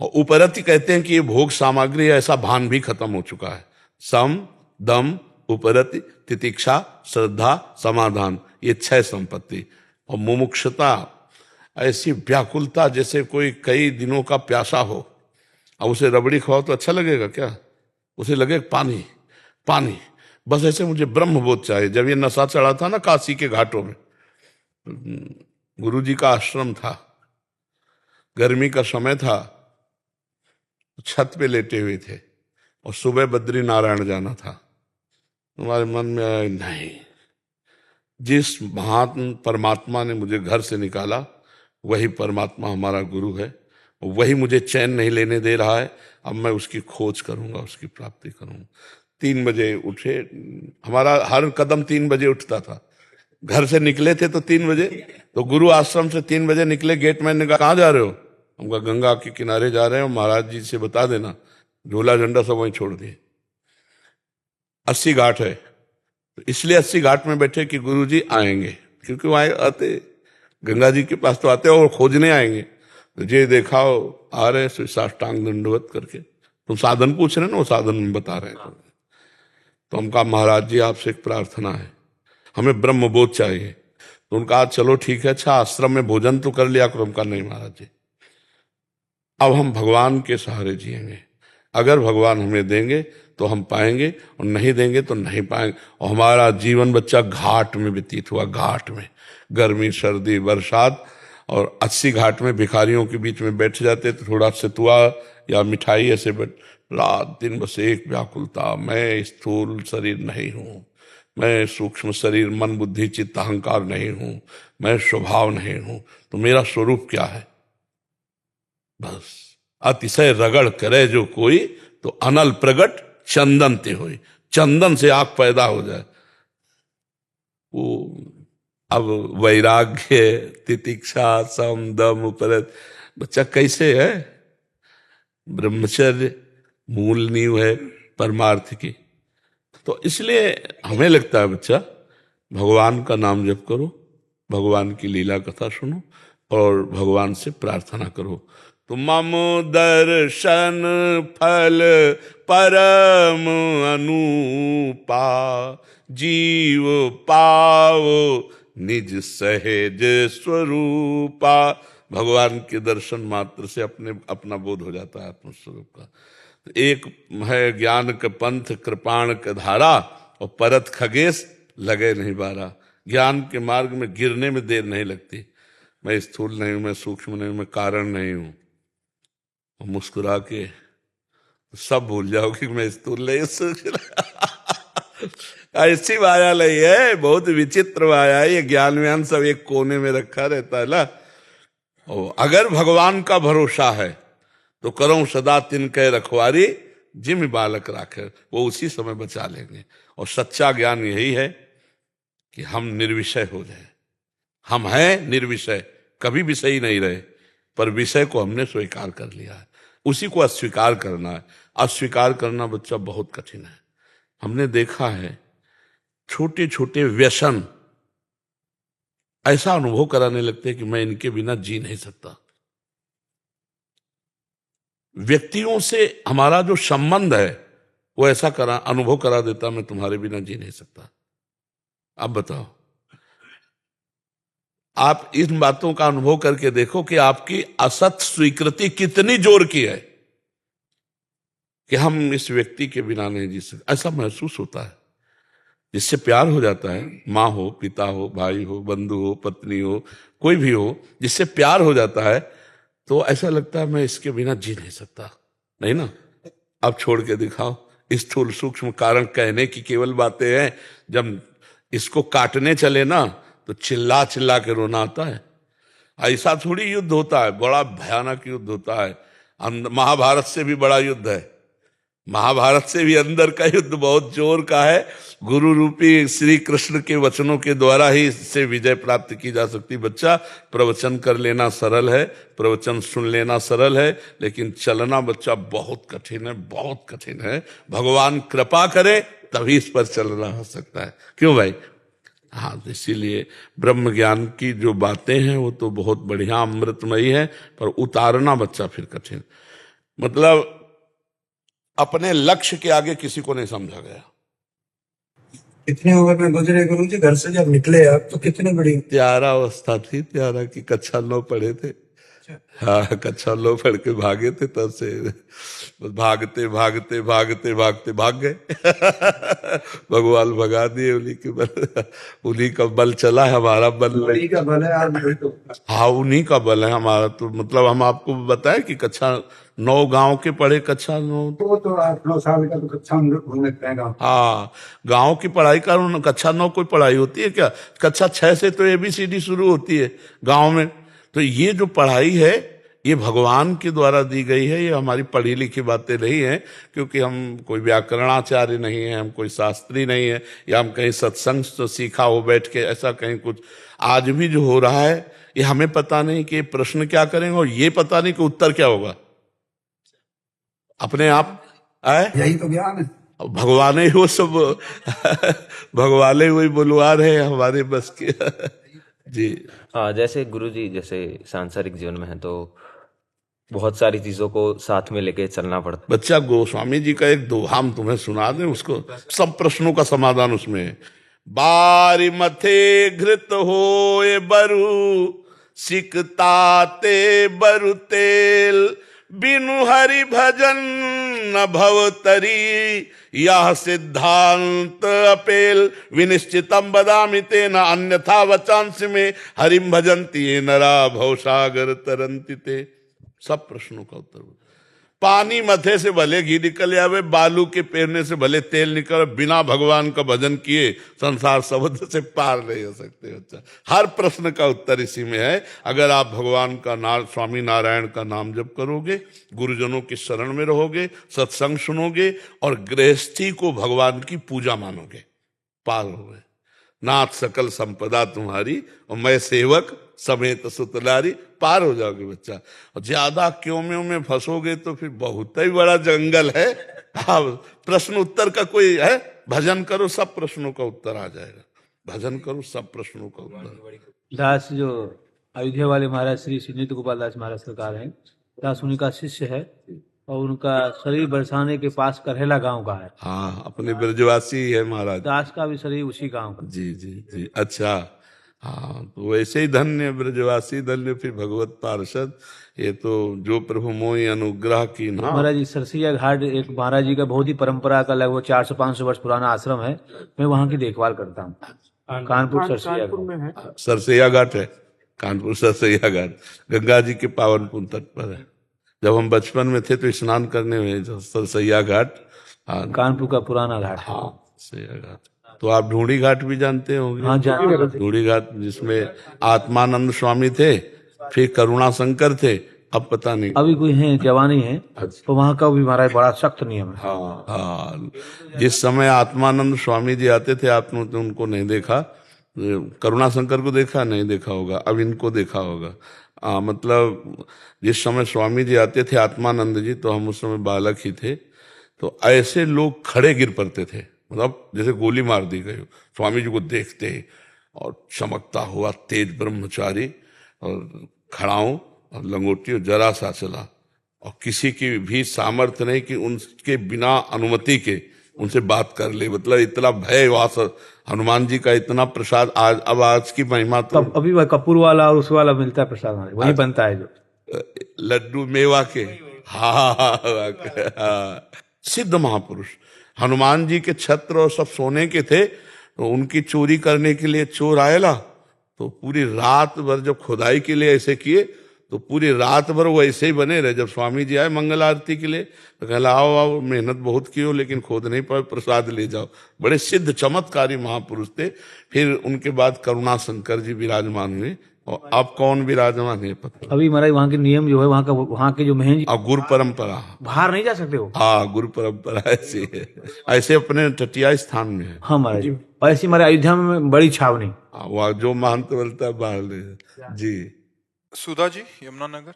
और उपरति कहते हैं कि ये भोग सामग्री ऐसा भान भी खत्म हो चुका है। सम, दम, उपरति, तितिक्षा, श्रद्धा, समाधान, ये 6 संपत्ति। और मुमुक्षुता ऐसी व्याकुलता जैसे कोई कई दिनों का प्यासा हो और उसे रबड़ी खवाओ तो अच्छा लगेगा क्या? उसे लगे पानी पानी, बस ऐसे मुझे ब्रह्मबोध चाहिए। जब ये नशा चढ़ा था ना काशी के घाटों में, गुरुजी का आश्रम था, गर्मी का समय था, छत पे लेटे हुए थे और सुबह बद्री नारायण जाना था। तुम्हारे मन में आया नहीं, जिस महान परमात्मा ने मुझे घर से निकाला वही परमात्मा हमारा गुरु है, वही मुझे चैन नहीं लेने दे रहा है। अब मैं उसकी खोज करूंगा, उसकी प्राप्ति करूंगा। 3 बजे उठे, हमारा हर कदम 3 बजे उठता था। घर से निकले थे तो 3 बजे, तो गुरु आश्रम से 3 बजे निकले। गेट मैन ने कहा कहाँ जा रहे हो? हम कहा गंगा के किनारे जा रहे हैं, महाराज जी से बता देना, झोला झंडा सब वहीं छोड़ दिए। 80 घाट है, तो इसलिए 80 घाट में बैठे कि गुरु जी आएंगे, क्योंकि वहां आते गंगा जी के पास तो आते और खोजने आएंगे। तो ये देखा आ रहे साष्टांग दंडवत करके, तुम साधन पूछ रहे ना, वो साधन में बता रहे हैं। तो हम कहा महाराज जी आपसे एक प्रार्थना है, हमें ब्रह्मबोध चाहिए। तो उनका चलो ठीक है, अच्छा आश्रम में भोजन तो कर लिया करो। हम कहा नहीं महाराज जी, अब हम भगवान के सहारे जिएंगे। अगर भगवान हमें देंगे तो हम पाएंगे और नहीं देंगे तो नहीं पाएंगे। और हमारा जीवन बच्चा घाट में व्यतीत हुआ, घाट में गर्मी सर्दी बरसात। और 80 घाट में भिखारियों के बीच में बैठ जाते तो थोड़ा सतुआ या मिठाई ऐसे रात दिन बस एक व्याकुलता, मैं स्थूल शरीर नहीं हूँ, मैं सूक्ष्म शरीर मन बुद्धि चित्त अहंकार नहीं हूँ, मैं स्वभाव नहीं हूँ, तो मेरा स्वरूप क्या है? बस अतिशय रगड़ करे जो कोई, तो अनल प्रगट चंदन ते होई। चंदन से आग पैदा हो जाए। वो अब वैराग्य, तितिक्षा, सम, दम, उपरत, बच्चा कैसे है? ब्रह्मचर्य मूल नींव है परमार्थ की। तो इसलिए हमें लगता है बच्चा भगवान का नाम जप करो, भगवान की लीला कथा सुनो और भगवान से प्रार्थना करो। तो मम दर्शन फल परम अनुपा, जीव पावो निज सहज स्वरूपा। भगवान के दर्शन मात्र से अपना बोध हो जाता है आत्मस्वरूप का। एक है ज्ञान के पंथ कृपाण के धारा, और परत खगेश लगे नहीं बारा। ज्ञान के मार्ग में गिरने में देर नहीं लगती। मैं स्थूल नहीं हूं, मैं सूक्ष्म नहीं हूं, मैं कारण नहीं हूं। और मुस्कुरा के सब भूल जाओगे कि मैं स्थूल नहीं सूक्ष्म। ऐसी माया नहीं है, बहुत विचित्र माया है। ये ज्ञान व्यान सब एक कोने में रखा रहता है ना। और अगर भगवान का भरोसा है तो करो सदा तिनके रखवारी, जिम बालक राखे, वो उसी समय बचा लेंगे। और सच्चा ज्ञान यही है कि हम निर्विषय हो जाए। हम हैं निर्विषय, कभी विषयी नहीं रहे, पर विषय को हमने स्वीकार कर लिया है, उसी को अस्वीकार करना है। अस्वीकार करना बच्चा बहुत कठिन है। हमने देखा है छोटे छोटे व्यसन ऐसा अनुभव कराने लगते हैं कि मैं इनके बिना जी नहीं सकता। व्यक्तियों से हमारा जो संबंध है वो ऐसा अनुभव करा देता, मैं तुम्हारे बिना जी नहीं सकता। अब बताओ, आप इन बातों का अनुभव करके देखो कि आपकी असत स्वीकृति कितनी जोर की है कि हम इस व्यक्ति के बिना नहीं जी सकते। ऐसा महसूस होता है। जिससे प्यार हो जाता है, माँ हो, पिता हो, भाई हो, बंधु हो, पत्नी हो, कोई भी हो, जिससे प्यार हो जाता है तो ऐसा लगता है मैं इसके बिना जी नहीं सकता। नहीं ना? अब छोड़ के दिखाओ। स्थूल सूक्ष्म कारण कहने की केवल बातें हैं, जब इसको काटने चले ना तो चिल्ला चिल्ला के रोना आता है। ऐसा थोड़ी युद्ध होता है, बड़ा भयानक युद्ध होता है। महाभारत से भी बड़ा युद्ध है, महाभारत से भी अंदर का युद्ध बहुत जोर का है। गुरु रूपी श्री कृष्ण के वचनों के द्वारा ही इससे विजय प्राप्त की जा सकती। बच्चा, प्रवचन कर लेना सरल है, प्रवचन सुन लेना सरल है, लेकिन चलना बच्चा बहुत कठिन है, बहुत कठिन है। भगवान कृपा करे तभी इस पर चलना हो सकता है। क्यों भाई? हाँ, तो इसीलिए ब्रह्म ज्ञान की जो बातें हैं वो तो बहुत बढ़िया अमृतमयी है, पर उतारना बच्चा फिर कठिन। मतलब अपने लक्ष्य के आगे किसी को नहीं समझा गया। कितनी उम्र में गुजरे गुरु जी? घर से जब निकले आप तो कितनी बड़ी? त्यारा अवस्था थी, त्यारा की कक्षा 9 पढ़े थे। हाँ, कक्षा 9 पढ़ के भागे थे, तब से भागते भागते भागते भागते भाग गए। भगवान भगा दिए, उन्हीं के बल, उन्हीं का बल चला है, हमारा बल नहीं। उन्हीं का बल है आज तो। हाँ, उन्हीं का बल है हमारा। तो मतलब हम आपको बताए कि कक्षा 9 गांव के पढ़े, कक्षा 9 तो 8-9 साल का तो कक्षा हम लोग घूमने जाएगा। हाँ, गांव की पढ़ाई का कक्षा 9 कोई पढ़ाई होती है क्या? कक्षा 6 से तो ABCD शुरू होती है गांव में। तो ये जो पढ़ाई है ये भगवान के द्वारा दी गई है, ये हमारी पढ़ी लिखी बातें नहीं है, क्योंकि हम कोई व्याकरणाचार्य नहीं है, हम कोई शास्त्री नहीं है, या हम कहीं सत्संग तो सीखा हो बैठ के, ऐसा कहीं कुछ। आज भी जो हो रहा है ये हमें पता नहीं कि प्रश्न क्या करेंगे, और ये पता नहीं कि उत्तर क्या होगा। अपने आप यही तो ज्ञान है। भगवान ही वो सब भगवान ही वही बुलवा रहे हैं हमारे बस के। जी हाँ, जैसे गुरु जी, जैसे सांसारिक जीवन में है तो बहुत सारी चीजों को साथ में लेके चलना पड़ता बच्चा, गोस्वामी जी का एक दोहा हम तुम्हें सुना दें, उसको सब प्रश्नों का समाधान उसमें है। बारी मथे घृत होए बरु, सिकताते बरु तेल, बिनु हरि भजन न भव तरी, यह सिद्धांत अपेल, विनिश्चितम बदामि तेन अन्यथा वचांसि में, हरिम भजन्ति ये नरा भवसागर तरंति ते। सब प्रश्नों का उत्तर। पानी मथे से भले घी निकल आवे, बालू के पेरने से भले तेल निकल, बिना भगवान का भजन किए संसार समुद्र से पार नहीं हो सकते बच्चा। हर प्रश्न का उत्तर इसी में है। अगर आप भगवान का नाम, स्वामी नारायण का नाम जप करोगे, गुरुजनों की शरण में रहोगे, सत्संग सुनोगे और गृहस्थी को भगवान की पूजा मानोगे, पार हो गए। नाथ सकल संपदा तुम्हारी और मैं सेवक समेत सुतलारी, पार हो जाओगे बच्चा। और ज्यादा क्यों में फंसोगे तो फिर बहुत ही बड़ा जंगल है। हाँ, प्रश्न उत्तर का कोई है? भजन करो, सब प्रश्नों का उत्तर आ जाएगा। भजन करो, सब प्रश्नों का उत्तर। दास जो अयोध्या वाले महाराज श्री नित्य गोपाल दास महाराज सरकार हैं, दास उन्हीं का शिष्य है और उनका शरीर बरसाने के पास करहेला गांव का है। हाँ, अपने ब्रजवासी है महाराज। दास का भी शरीर उसी गांव का। जी जी जी, अच्छा। हाँ, तो वैसे ही धन्य ब्रजवासी, धन्य फिर भगवत पार्षद। ये तो जो प्रभु मोहि अनुग्रह की ना। महाराज जी, सरसैया घाट एक महाराज जी का बहुत ही परंपरा का लगभग 400-500 वर्ष पुराना आश्रम है। मैं वहाँ की देखभाल करता हूँ। कानपुर सरसैया घाट। सरसैया घाट है, कानपुर सरसैया घाट गंगा जी के पावन पुन तट पर है। जब हम बचपन में थे तो स्नान करने में सरसैया घाट, कानपुर का पुराना घाट। हाँ, सरसैया घाट। तो आप ढूंढी घाट भी जानते होंगे? हाँ, जानते। ढूंढी घाट जिसमें आत्मानंद स्वामी थे, फिर करुणा शंकर थे, अब पता नहीं। अभी कोई है, जवानी है, तो वहाँ का भी महाराज बड़ा सख्त नियम है। हाँ हाँ, जिस समय आत्मानंद स्वामी जी आते थे आपने तो उनको नहीं देखा, करुणा शंकर को देखा नहीं देखा होगा, अब इनको देखा होगा। मतलब जिस समय स्वामी जी आते थे आत्मानंद जी, तो हम उस समय बालक ही थे, तो ऐसे लोग खड़े गिर पड़ते थे, मतलब जैसे गोली मार दी गई। स्वामी जी को देखते ही और चमकता हुआ तेज ब्रह्मचारी और खड़ाऊं और लंगोटी और जरा सा चला, और किसी की भी सामर्थ्य नहीं कि उनके बिना अनुमति के उनसे बात कर ले। मतलब इतना भय वास, हनुमान जी का इतना प्रसाद। आज की महिमा तो अभी वह कपूर वाला और उस वाला मिलता है प्रसाद, वही बनता है जो लड्डू मेवा के। हाँ, सिद्ध महापुरुष हनुमान जी के छत्र और सब सोने के थे, तो उनकी चोरी करने के लिए चोर आएला, तो पूरी रात भर जब खुदाई के लिए ऐसे किए तो पूरी रात भर वो ऐसे ही बने रहे। जब स्वामी जी आए मंगल आरती के लिए तो कहला आओ आओ, मेहनत बहुत की हो लेकिन खोद नहीं पाए, प्रसाद ले जाओ। बड़े सिद्ध चमत्कारी महापुरुष थे। फिर उनके बाद करुणा शंकर जी विराजमान हुए, और अब कौन विराजमान है पता। अभी महाराज वहाँ के नियम जो है, वहाँ के जो महन जी अब गुरु परंपरा, बाहर नहीं जा सकते हो। हाँ गुरु परंपरा ऐसी है, ऐसे अपने तटिया स्थान में है। हाँ महाराज, और ऐसी हमारे अयोध्या में बड़ी छावनी। हाँ, वहाँ जो महंत बोलता है बाहर ले जी। सुधा जी, यमुनानगर।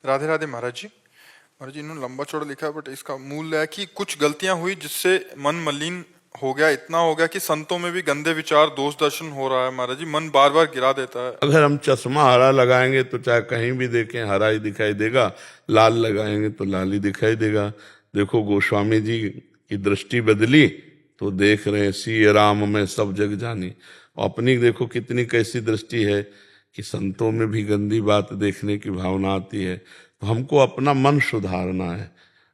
राधे राधे महाराज जी। महाराज जी इन्होंने लंबा चौड़ा लिखा है, बट इसका मूल है कि कुछ गलतियां हुई जिससे मन मलिन हो गया, इतना हो गया कि संतों में भी गंदे विचार, दोष दर्शन हो रहा है। महाराज जी मन बार बार गिरा देता है। अगर हम चश्मा हरा लगाएंगे तो चाहे कहीं भी देखें हरा ही दिखाई देगा, लाल लगाएंगे तो लाल ही दिखाई देगा। देखो गोस्वामी जी की दृष्टि बदली तो देख रहे हैं सिय राम में सब जग जानी। अपनी देखो कितनी कैसी दृष्टि है कि संतों में भी गंदी बात देखने की भावना आती है। तो हमको अपना मन सुधारना है।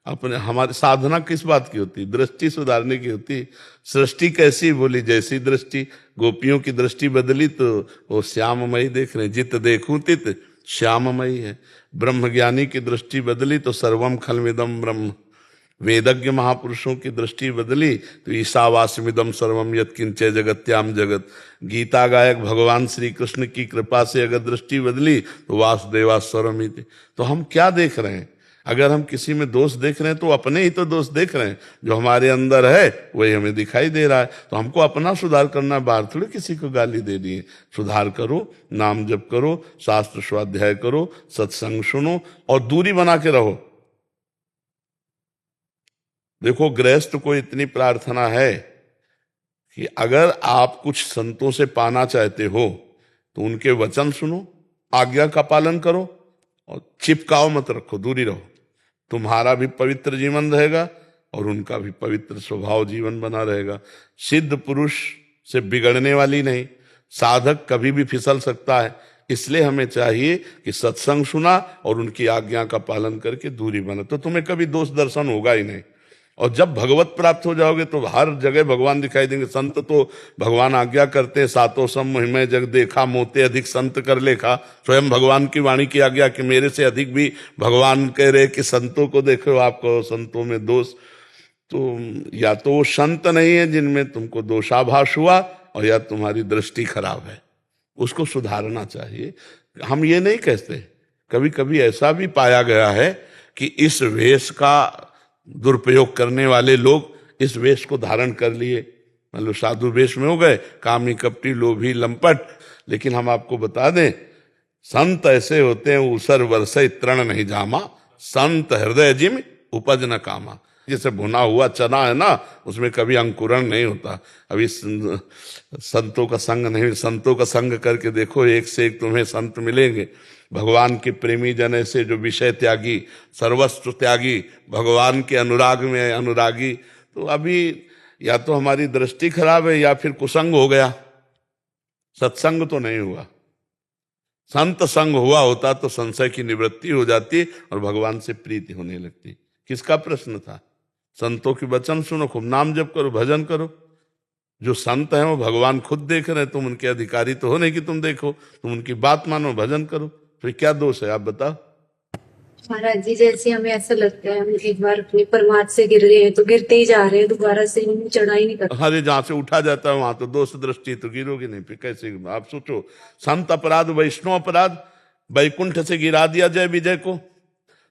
अपने हमारी साधना किस बात की होती? दृष्टि सुधारने की होती। सृष्टि कैसी बोली? जैसी दृष्टि। गोपियों की दृष्टि बदली तो वो श्याममयी देख रहे, जित देखूं तित श्याममयी है। ब्रह्म ज्ञानी की दृष्टि बदली तो सर्वम खलमिदम ब्रह्म। वेदज्ञ महापुरुषों की दृष्टि बदली तो ईशावास्यमिदम सर्वम यत्किंचे जगत्याम जगत। गीता गायक भगवान श्री कृष्ण की कृपा से अगर दृष्टि बदली तो वासुदेवा सर्वमिति। तो हम क्या देख रहे हैं? अगर हम किसी में दोष देख रहे हैं तो अपने ही तो दोष देख रहे हैं। जो हमारे अंदर है वही हमें दिखाई दे रहा है। तो हमको अपना सुधार करना, बाहर थोड़ी किसी को गाली दे दिए। सुधार करो, नाम जप करो, शास्त्र स्वाध्याय करो, सत्संग सुनो और दूरी बना के रहो। देखो गृहस्थ को इतनी प्रार्थना है कि अगर आप कुछ संतों से पाना चाहते हो तो उनके वचन सुनो, आज्ञा का पालन करो और चिपकाओ मत रखो, दूरी रहो। तुम्हारा भी पवित्र जीवन रहेगा और उनका भी पवित्र स्वभाव जीवन बना रहेगा। सिद्ध पुरुष से बिगड़ने वाली नहीं, साधक कभी भी फिसल सकता है। इसलिए हमें चाहिए कि सत्संग सुना और उनकी आज्ञा का पालन करके दूरी बना, तो तुम्हें कभी दोष दर्शन होगा ही नहीं। और जब भगवत प्राप्त हो जाओगे तो हर जगह भगवान दिखाई देंगे। संत तो भगवान आज्ञा करते हैं, सातों सम महिमय जग देखा, मोते अधिक संत कर लेखा। स्वयं भगवान की वाणी की आज्ञा कि मेरे से अधिक भी भगवान कह रहे कि संतों को देखो, आपको संतों में दोष। तो या तो वो संत नहीं है जिनमें तुमको दोषाभास हुआ, और या तुम्हारी दृष्टि खराब है, उसको सुधारना चाहिए। हम ये नहीं कहते, कभी कभी ऐसा भी पाया गया है कि इस वेश का दुरुपयोग करने वाले लोग इस वेश को धारण कर लिए, मतलब साधु वेश में हो गए, कामी कपटी लोभी लंपट। लेकिन हम आपको बता दें, संत ऐसे होते हैं ऊसर वर्षे तृण नहीं जामा, संत हृदय जिम उपज न कामा। जैसे भुना हुआ चना है ना, उसमें कभी अंकुरण नहीं होता। अभी संतों का संग नहीं, संतों का संग करके देखो, एक से एक तुम्हें संत मिलेंगे। भगवान के प्रेमी जन ऐसे जो विषय त्यागी, सर्वस्व त्यागी, भगवान के अनुराग में अनुरागी। तो अभी या तो हमारी दृष्टि खराब है या फिर कुसंग हो गया, सत्संग तो नहीं हुआ। संत संग हुआ होता तो संशय की निवृत्ति हो जाती और भगवान से प्रीति होने लगती। किसका प्रश्न था? संतों की वचन सुनो, खूब नाम जप करो, भजन करो। जो संत हैं वो भगवान खुद देख रहे हैं, तुम उनके अधिकारी तो हो नहीं कि तुम देखो। तुम उनकी बात मानो, भजन करो, फिर क्या दोष है आप बताओ। महाराज जी जैसे हमें ऐसा लगता है हम एक बार अपने परमार्थ से गिर गए हैं तो गिरते ही जा रहे हैं, दोबारा से चढ़ाई नहीं करते। अरे जहां से उठा जाता है वहां तो दोष दृष्टि, तो गिरोगे नहीं, फिर कैसे? आप सोचो, संत अपराध वैष्णव अपराध, वैकुंठ से गिरा दिया जय विजय को।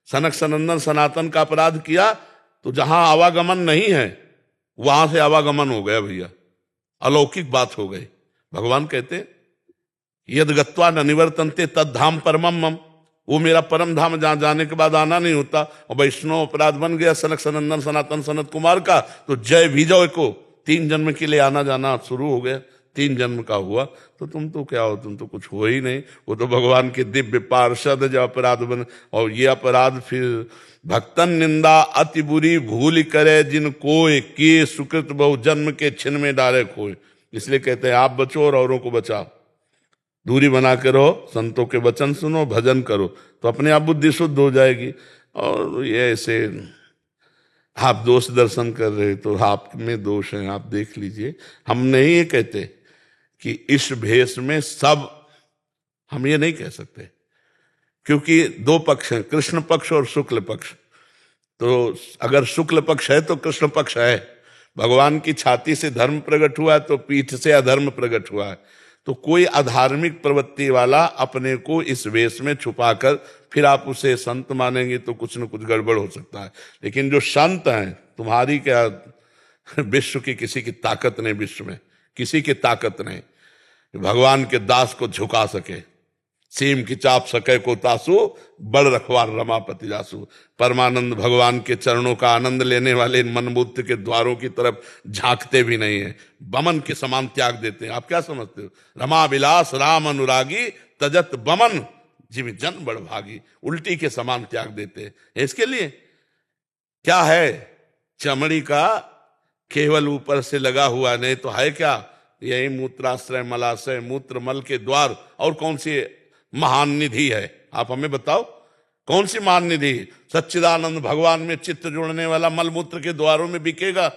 सनक सनंदन सनातन का अपराध किया तो जहां आवागमन नहीं है वहां से आवागमन हो गया भैया, अलौकिक बात हो गई। भगवान कहते यद गत्वा न निवर्तन्ते तद धाम परमम मम, वो मेरा परम धाम जहां जाने के बाद आना नहीं होता। और वैष्णव अपराध बन गया सनक सनंदन सनातन सनत कुमार का, तो जय विजय को 3 जन्म के लिए आना जाना शुरू हो गया। 3 जन्म का हुआ तो तुम तो क्या हो, तुम तो कुछ हो ही नहीं। वो तो भगवान के दिव्य पार्षद जो अपराध बन। और ये अपराध फिर भक्तन निंदा अति बुरी भूल करे, जिन कोय के सुकृत बहु जन्म के छिन में डाले खोए। इसलिए कहते हैं आप बचो और औरों को बचाओ, दूरी बना के रहो, संतों के वचन सुनो, भजन करो, तो अपने आप बुद्धि शुद्ध हो जाएगी। और ये ऐसे आप दोष दर्शन कर रहे तो आप में दोष है, आप देख लीजिए। हम नहीं ये कहते कि इस भेष में सब, हम ये नहीं कह सकते, क्योंकि दो पक्ष हैं, कृष्ण पक्ष और शुक्ल पक्ष। तो अगर शुक्ल पक्ष है तो कृष्ण पक्ष है। भगवान की छाती से धर्म प्रकट हुआ तो पीठ से अधर्म प्रकट हुआ है। तो कोई अधार्मिक प्रवृत्ति वाला अपने को इस वेश में छुपाकर फिर आप उसे संत मानेंगे तो कुछ न कुछ गड़बड़ हो सकता है। लेकिन जो संत हैं, तुम्हारी क्या विश्व की किसी की ताकत नहीं, विश्व में किसी की ताकत नहीं भगवान के दास को झुका सके। सीम की चाप सके को तासु, बड़ रखवार रमापति जासु। परमानंद भगवान के चरणों का आनंद लेने वाले इन मनबुद्ध के द्वारों की तरफ झांकते भी नहीं है, बमन के समान त्याग देते हैं। आप क्या समझते हो? रमा विलास राम अनुरागी तजत बमन जिम जन बड़ भागी, उल्टी के समान त्याग देते हैं। इसके लिए क्या है? चमड़ी का केवल ऊपर से लगा हुआ, नहीं तो है क्या? यही मूत्राश्रय मलाशय मूत्र मल के द्वार। और कौन सी महान निधि है? आप हमें बताओ कौन सी महान निधि? सच्चिदानंद भगवान में चित्त जोड़ने वाला मलमूत्र के द्वारों में बिकेगा।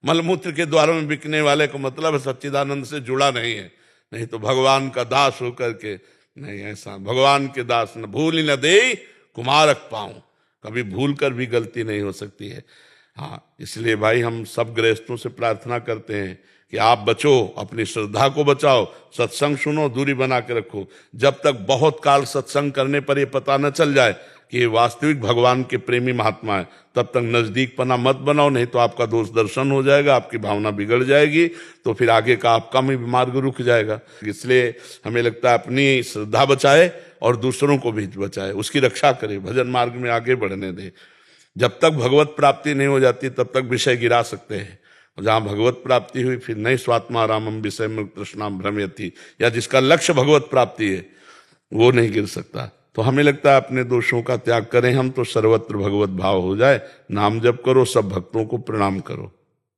मलमूत्र के द्वारों में बिकने वाले को मतलब सच्चिदानंद से जुड़ा नहीं है, नहीं तो भगवान का दास होकर के नहीं। ऐसा भगवान के दास न भूल न दे कुमारक पाऊं, कभी भूल कर भी गलती नहीं हो सकती है। हाँ, इसलिए भाई हम सब गृहस्थों से प्रार्थना करते हैं कि आप बचो, अपनी श्रद्धा को बचाओ, सत्संग सुनो, दूरी बना के रखो। जब तक बहुत काल सत्संग करने पर ये पता न चल जाए कि ये वास्तविक भगवान के प्रेमी महात्मा है, तब तक नजदीक पना मत बनाओ, नहीं तो आपका दोष दर्शन हो जाएगा, आपकी भावना बिगड़ जाएगी, तो फिर आगे का आपका भी मार्ग रुक जाएगा। इसलिए हमें लगता है अपनी श्रद्धा बचाए और दूसरों को भी बचाए, उसकी रक्षा करे, भजन मार्ग में आगे बढ़ने दे। जब तक भगवत प्राप्ति नहीं हो जाती तब तक विषय गिरा सकते हैं, और जहां भगवत प्राप्ति हुई फिर नहीं स्वात्मा रामम विषय में तृष्णाम भ्रमयति, या जिसका लक्ष्य भगवत प्राप्ति है वो नहीं गिर सकता। तो हमें लगता है अपने दोषों का त्याग करें हम, तो सर्वत्र भगवत भाव हो जाए। नाम जप करो, सब भक्तों को प्रणाम करो।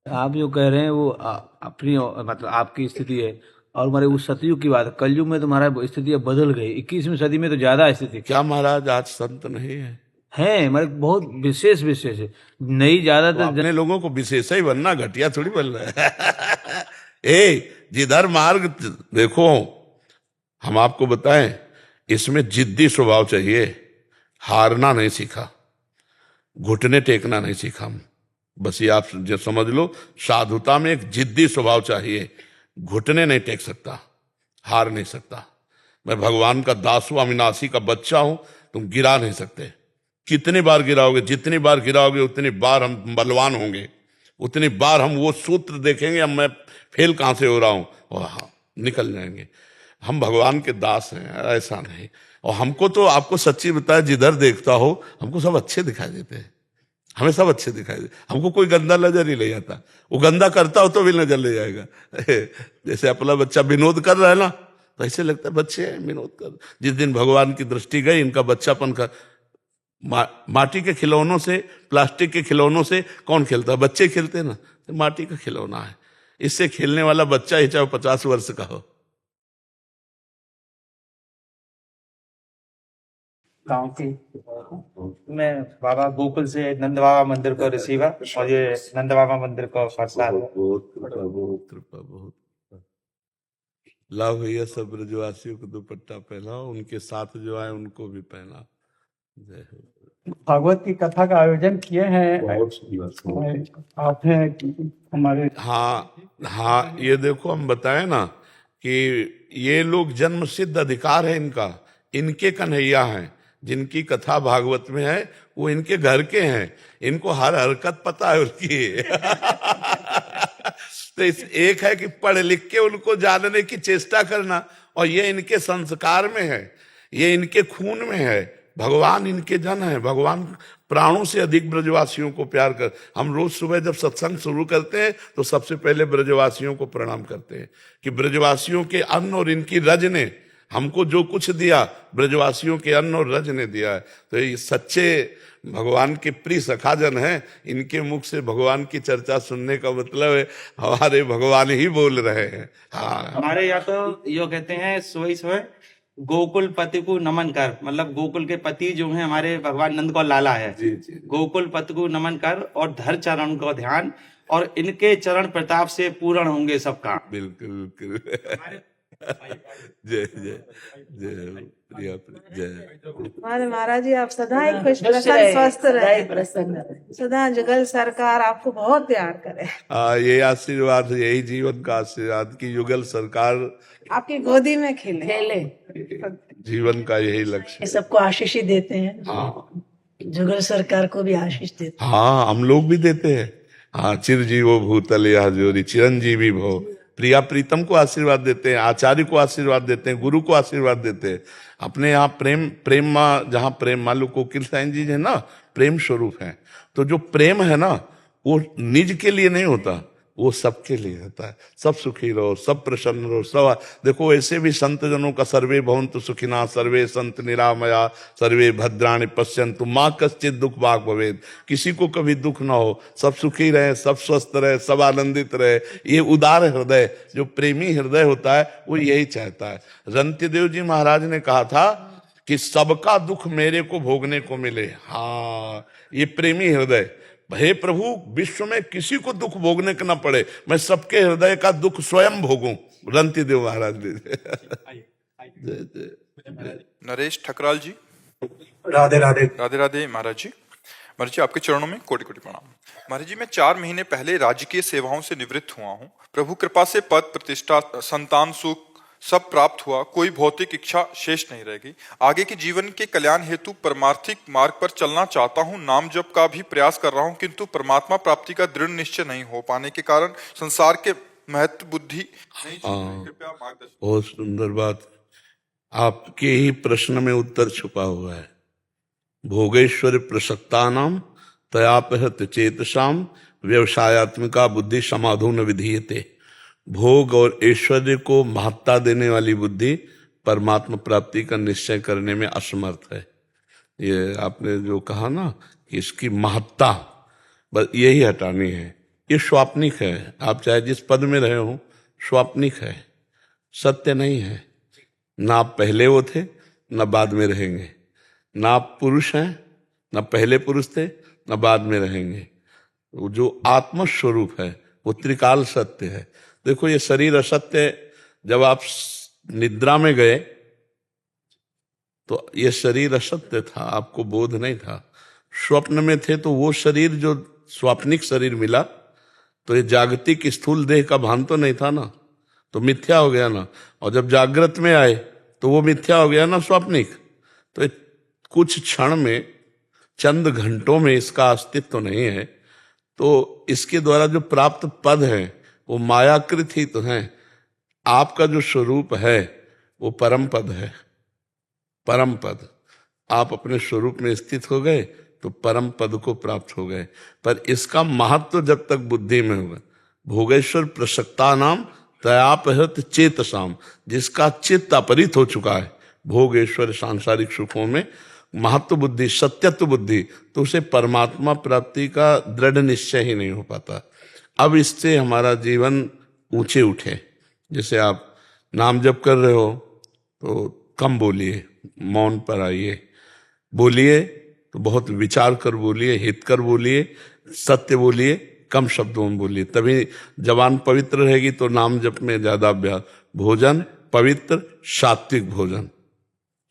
आप जो कह रहे हैं वो अपनी मतलब आपकी स्थिति है, और हमारे उस सतयुग की बात, कलयुग में तुम्हारा स्थिति बदल गई। 21वीं सदी में तो ज्यादा स्थिति क्या महाराज आज संत नहीं है हमारे बहुत विशेष विशेष है, नई ज्यादातर अपने लोगों को विशेष ही बनना, घटिया थोड़ी बन रहा है। जिधर मार्ग देखो, हम आपको बताएं, इसमें जिद्दी स्वभाव चाहिए, हारना नहीं सीखा, घुटने टेकना नहीं सीखा। बस ये आप जो समझ लो, साधुता में एक जिद्दी स्वभाव चाहिए, घुटने नहीं टेक सकता, हार नहीं सकता। मैं भगवान का दास हूं, अविनाशी का बच्चा हूं, तुम गिरा नहीं सकते। कितनी बार गिराओगे, जितनी बार गिराओगे उतनी बार हम बलवान होंगे, उतनी बार हम वो सूत्र देखेंगे अब मैं फेल कहां से हो रहा हूं, और हाँ निकल जाएंगे। हम भगवान के दास हैं, ऐसा नहीं। और हमको तो आपको सच्ची बताया, जिधर देखता हो हमको सब अच्छे दिखाई देते हैं, हमें सब अच्छे दिखाई देते, हमको कोई गंदा नजर ही नहीं आता। वो गंदा करता हो तो भी नजर ले जाएगा। जैसे अपना बच्चा विनोद कर रहा है ना, तो ऐसे लगता है बच्चे हैं विनोद कर। जिस दिन भगवान की दृष्टि गई, इनका बच्चापन का माटी के खिलौनों से, प्लास्टिक के खिलौनों से कौन खेलता है? बच्चे खेलते हैं ना, तो माटी का खिलौना है, इससे खेलने वाला बच्चा ही चाहे 50 वर्ष का हो। गांव की मैं बाबा गोकुल से नंद बाबा मंदिर को रिसीवर, और ये नंद बाबा मंदिर को प्रसाद। बहुत कृपा, बहुत कृपा, बहुत कृपा। लाओ भैया, सब ब्रजवासियों को दुपट्टा पहनाओ, उनके साथ जो आए उनको भी पहना। जय हो। भागवत की कथा का आयोजन किए हैं आपने हमारे। हाँ, ये देखो हम बताएं ना कि ये लोग जन्म सिद्ध अधिकार है इनका, इनके कन्हैया हैं, जिनकी कथा भागवत में है वो इनके घर के हैं, इनको हर हरकत पता है उसकी। तो एक है कि पढ़ लिख के उनको जानने की चेष्टा करना, और ये इनके संस्कार में है, ये इनके खून में है। भगवान इनके जन है, भगवान प्राणों से अधिक ब्रजवासियों को प्यार कर। हम रोज सुबह जब सत्संग शुरू करते हैं तो सबसे पहले ब्रजवासियों को प्रणाम करते हैं कि ब्रजवासियों के अन्न और इनकी रज ने हमको जो कुछ दिया, ब्रजवासियों के अन्न और रज ने दिया है। तो ये सच्चे भगवान के प्रिय सखाजन हैं, इनके मुख से भगवान की चर्चा सुनने का मतलब है हमारे भगवान ही बोल रहे हैं। हाँ, हमारे यहाँ तो यो कहते हैं, सुबह सुबह गोकुल पति को नमन कर, मतलब गोकुल के पति जो है हमारे भगवान नंद गौर लाला है, गोकुल पति को नमन कर और धर चरण को ध्यान, और इनके चरण प्रताप से पूर्ण होंगे सब काम। बिल्कुल बिल्कुल। जय जय जय प्रिया जय। हमारे महाराज जी आप सदा ही खुश रहे, स्वस्थ रहे, सदा जुगल सरकार आपको बहुत प्यार करे। ये आशीर्वाद, यही जीवन का आशीर्वाद की युगल सरकार आपकी गोदी में खेले। जीवन का यही लक्ष्य है। सबको आशीष ही देते हैं। हाँ, जुगल सरकार को भी आशीष देते हैं। हाँ हम लोग भी देते हैं। हाँ, चिरजीवो भूतल यह जोरी चिरंजीवी भो, प्रिया प्रीतम को आशीर्वाद देते हैं, आचार्य को आशीर्वाद देते हैं, गुरु को आशीर्वाद देते हैं। अपने यहाँ प्रेम माँ, जहाँ प्रेम मालू कोकिल साईं जी है ना, प्रेम स्वरूप है। तो जो प्रेम है ना, वो निज के लिए नहीं होता, वो सबके लिए होता है। सब सुखी रहो, सब प्रसन्न रहो, सब। देखो ऐसे भी संत जनों का सर्वे भवन्तु सुखिना, सर्वे संत निरामया, सर्वे भद्राणि पश्यन्तु माँ कश्चित् दुख भाग भवेद। किसी को कभी दुख ना हो, सब सुखी रहे, सब स्वस्थ रहे, सब आनंदित रहे। ये उदार हृदय, जो प्रेमी हृदय होता है, वो यही चाहता है। रंतिदेव जी महाराज ने कहा था कि सबका दुख मेरे को भोगने को मिले। हाँ, ये प्रेमी हृदय, हे प्रभु विश्व में किसी को दुख भोगने का ना पड़े, मैं सबके हृदय का दुख स्वयं भोगूं। रंतिदेव महाराज नरेश ठकराल जी। राधे राधे। राधे राधे महाराज जी। महाराज जी आपके चरणों में कोटि कोटि प्रणाम। महाराज जी मैं 4 महीने पहले राजकीय सेवाओं से निवृत्त हुआ हूँ। प्रभु कृपा से पद प्रतिष्ठा संतान सुख सब प्राप्त हुआ, कोई भौतिक इच्छा शेष नहीं रह गई। आगे के जीवन के कल्याण हेतु परमार्थिक मार्ग पर चलना चाहता हूँ। नाम जप का भी प्रयास कर रहा हूँ, किंतु परमात्मा प्राप्ति का दृढ़ निश्चय नहीं हो पाने के कारण संसार के महत्व बुद्धि नहीं। कृपया मार्गदर्शन। बहुत सुंदर बात, आपके ही प्रश्न में उत्तर छुपा हुआ है। भोगेश्वर प्रसक्तानाम तयापहत चेतसाम व्यवसायत्मिका बुद्धि समाधो न विधीयते। भोग और ऐश्वर्य को महत्ता देने वाली बुद्धि परमात्मा प्राप्ति का निश्चय करने में असमर्थ है। ये आपने जो कहा ना कि इसकी महत्ता, बस यही हटानी है। ये स्वाप्निक है, आप चाहे जिस पद में रहे हो, स्वाप्निक है, सत्य नहीं है। ना आप पहले वो थे, ना बाद में रहेंगे। ना आप पुरुष हैं, ना पहले पुरुष थे, ना बाद में रहेंगे। वो जो आत्मस्वरूप है वो त्रिकाल सत्य है। देखो ये शरीर असत्य, जब आप निद्रा में गए तो ये शरीर असत्य था, आपको बोध नहीं था। स्वप्न में थे तो वो शरीर जो स्वाप्निक शरीर मिला, तो ये जागतिक स्थूल देह का भान तो नहीं था ना, तो मिथ्या हो गया ना। और जब जागृत में आए तो वो मिथ्या हो गया ना, स्वाप्निक। तो कुछ क्षण में, चंद घंटों में इसका अस्तित्व तो नहीं है। तो इसके द्वारा जो प्राप्त पद है वो मायाकृत ही तो है। आपका जो स्वरूप है वो परम पद है, परम पद। आप अपने स्वरूप में स्थित हो गए तो परम पद को प्राप्त हो गए। पर इसका महत्व जब तक बुद्धि में होगा। भोगेश्वर प्रसक्ता नाम तयापहत चेतसाम, जिसका चित्त अपरित हो चुका है भोगेश्वर सांसारिक सुखों में, महत्व बुद्धि, सत्यत्व बुद्धि, तो उसे परमात्मा प्राप्ति का दृढ़ निश्चय ही नहीं हो पाता। अब इससे हमारा जीवन ऊंचे उठे। जैसे आप नाम जप कर रहे हो तो कम बोलिए, मौन पर आइए। बोलिए तो बहुत विचार कर बोलिए, हित कर बोलिए, सत्य बोलिए, कम शब्दों में बोलिए। तभी जबान पवित्र रहेगी तो नाम जप में ज्यादा अभ्यास। भोजन पवित्र सात्विक भोजन,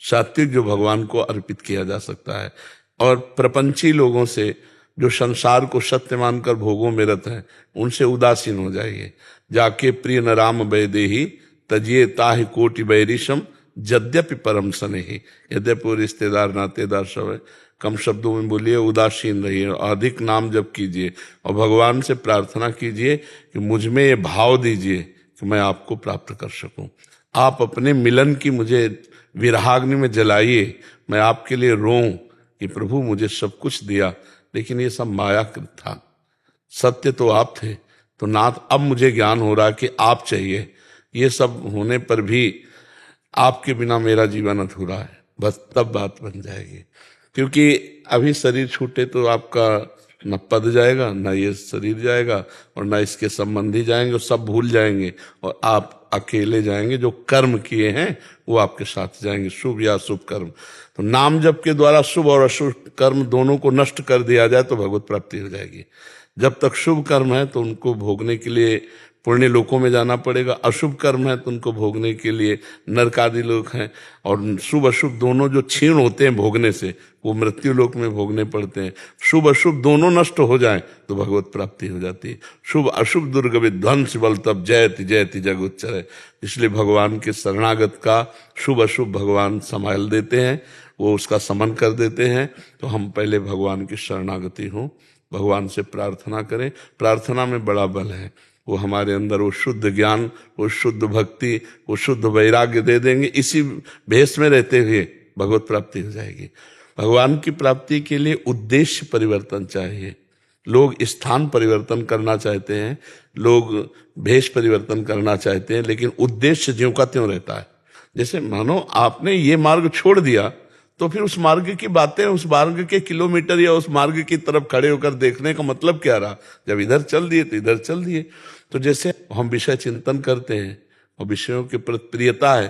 सात्विक जो भगवान को अर्पित किया जा सकता है। और प्रपंची लोगों से, जो संसार को सत्य मानकर भोगों में रत हैं, उनसे उदासीन हो जाइए। जाके प्रिय न राम वैदेही तजिए ताहि कोटि बैरिशम यद्यपि परम स्नेही। यद्यपि वो रिश्तेदार नातेदार सब है, कम शब्दों में बोलिए, उदासीन रहिए, अधिक नाम जप कीजिए और भगवान से प्रार्थना कीजिए कि मुझ में ये भाव दीजिए कि मैं आपको प्राप्त कर सकूं। आप अपने मिलन की मुझे विरहाग्नि में जलाइए, मैं आपके लिए रोऊं कि प्रभु मुझे सब कुछ दिया लेकिन ये सब मायाकृत था, सत्य तो आप थे। तो नाथ अब मुझे ज्ञान हो रहा कि आप चाहिए। ये सब होने पर भी आपके बिना मेरा जीवन अधूरा है, बस तब बात बन जाएगी। क्योंकि अभी शरीर छूटे तो आपका न पद जाएगा, न ये शरीर जाएगा, और न इसके संबंधी जाएंगे, सब भूल जाएंगे और आप अकेले जाएंगे, जो कर्म किए हैं वो आपके साथ जाएंगे, शुभ या अशुभ कर्म। तो नाम जप के द्वारा शुभ और अशुभ कर्म दोनों को नष्ट कर दिया जाए तो भगवत प्राप्ति हो जाएगी। जब तक शुभ कर्म है तो उनको भोगने के लिए पुण्य लोकों में जाना पड़ेगा, अशुभ कर्म है तो उनको भोगने के लिए नरक आदि लोक हैं, और शुभ अशुभ दोनों जो क्षीण होते हैं भोगने से वो मृत्यु लोक में भोगने पड़ते हैं। शुभ अशुभ दोनों नष्ट हो जाएं तो भगवत प्राप्ति हो जाती है। शुभ अशुभ दुर्ग विध्वंस बल तब जयति जयति जग उच्चर। इसलिए भगवान के शरणागत का शुभ अशुभ भगवान संभाल देते हैं, वो उसका समन कर देते हैं। तो हम पहले भगवान की शरणागति हों, भगवान से प्रार्थना करें। प्रार्थना में बड़ा बल है, वो हमारे अंदर वो शुद्ध ज्ञान, वो शुद्ध भक्ति, वो शुद्ध वैराग्य दे देंगे। इसी भेष में रहते हुए भगवत प्राप्ति हो जाएगी। भगवान की प्राप्ति के लिए उद्देश्य परिवर्तन चाहिए। लोग स्थान परिवर्तन करना चाहते हैं, लोग भेष परिवर्तन करना चाहते हैं, लेकिन उद्देश्य ज्यों का त्यों रहता है। जैसे मानो आपने ये मार्ग छोड़ दिया तो फिर उस मार्ग की बातें, उस मार्ग के किलोमीटर या उस मार्ग की तरफ खड़े होकर देखने का मतलब क्या रहा। जब इधर चल दिए तो इधर चल दिए। तो जैसे हम विषय चिंतन करते हैं और विषयों के प्रति प्रियता है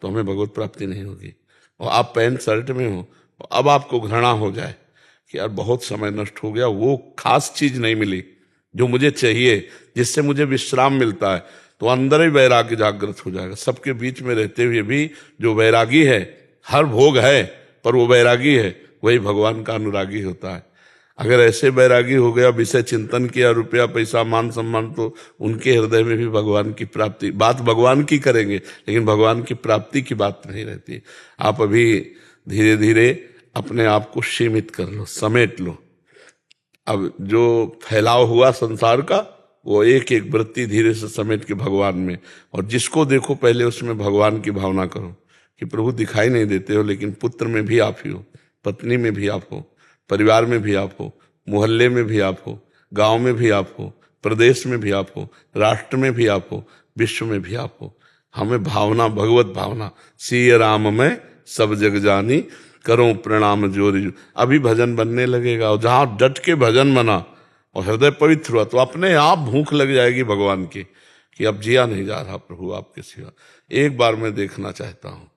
तो हमें भगवत प्राप्ति नहीं होगी। और आप पैंट शर्ट में हो, अब आपको घृणा हो जाए कि यार बहुत समय नष्ट हो गया, वो खास चीज नहीं मिली जो मुझे चाहिए, जिससे मुझे विश्राम मिलता है, तो अंदर ही वैराग्य जागृत हो जाएगा। सबके बीच में रहते हुए भी जो वैरागी है, हर भोग है पर वो वैरागी है, वही भगवान का अनुरागी होता है। अगर ऐसे वैरागी हो गया, विषय चिंतन किया, रुपया पैसा मान सम्मान, तो उनके हृदय में भी भगवान की प्राप्ति, बात भगवान की करेंगे लेकिन भगवान की प्राप्ति की बात नहीं रहती। आप अभी धीरे धीरे अपने आप को सीमित कर लो, समेट लो। अब जो फैलाव हुआ संसार का, वो एक एक वृत्ति धीरे से समेट के भगवान में, और जिसको देखो पहले उसमें भगवान की भावना करो कि प्रभु दिखाई नहीं देते हो, लेकिन पुत्र में भी आप ही हो, पत्नी में भी आप हो, परिवार में भी आप हो, मोहल्ले में भी आप हो, गांव में भी आप हो, प्रदेश में भी आप हो, राष्ट्र में भी आप हो, विश्व में भी आप हो। हमें भावना, भगवत भावना, सिय राम में सब जग जानी, करो प्रणाम जोरी। अभी भजन बनने लगेगा, और जहां डट के भजन बना और हृदय पवित्र हुआ तो अपने आप भूख लग जाएगी भगवान की, कि अब जिया नहीं जा रहा प्रभु आपके सिवा। एक बार मैं देखना चाहता हूँ,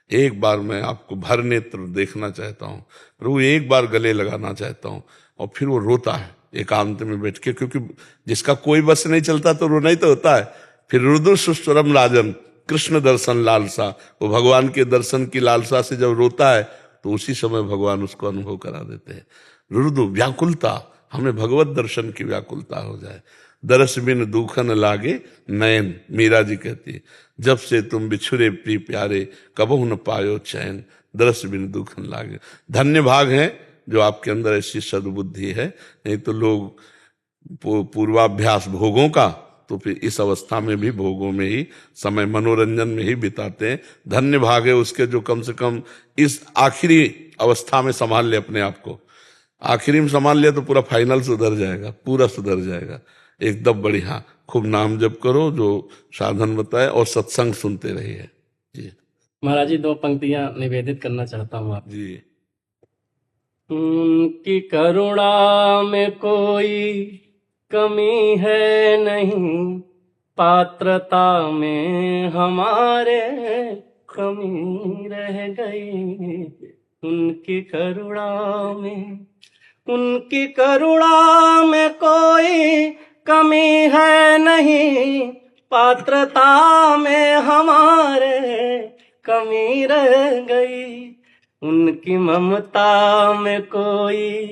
एक बार मैं आपको भर नेत्र देखना चाहता हूँ प्रभु, एक बार गले लगाना चाहता हूँ। और फिर वो रोता है एकांत में बैठ के, क्योंकि जिसका कोई बस नहीं चलता तो रोना ही तो होता है। फिर रुद्र सुस्वरम राजन कृष्ण दर्शन लालसा, वो भगवान के दर्शन की लालसा से जब रोता है तो उसी समय भगवान उसको अनुभव करा देते हैं। रुद्र व्याकुलता, हमें भगवत दर्शन की व्याकुलता हो जाए। दरस बिन दुखन लागे नयन, मीरा जी कहती है, जब से तुम बिछुरे प्रिय प्यारे, कबहु न पायो चैन, दरस बिन दुखन लागे। धन्य भाग हैं जो आपके अंदर ऐसी सद्बुद्धि है, नहीं तो लोग पूर्वाभ्यास भोगों का, तो फिर इस अवस्था में भी भोगों में ही समय, मनोरंजन में ही बिताते हैं। धन्य भाग है उसके जो कम से कम इस आखिरी अवस्था में संभाल ले अपने आप को। आखिरी में संभाल लिया तो पूरा फाइनल सुधर जाएगा, पूरा सुधर जाएगा एकदम बढ़िया। खूब नाम जप करो जो साधन बताए, और सत्संग सुनते रहिए जी। महाराज जी, 2 पंक्तियां निवेदित करना चाहता हूँ आप जी। उनकी करुणा में कोई कमी है नहीं, पात्रता में हमारे कमी रह गई। उनकी करुणा में कोई कमी है नहीं, पात्रता में हमारे कमी रह गई। उनकी ममता में कोई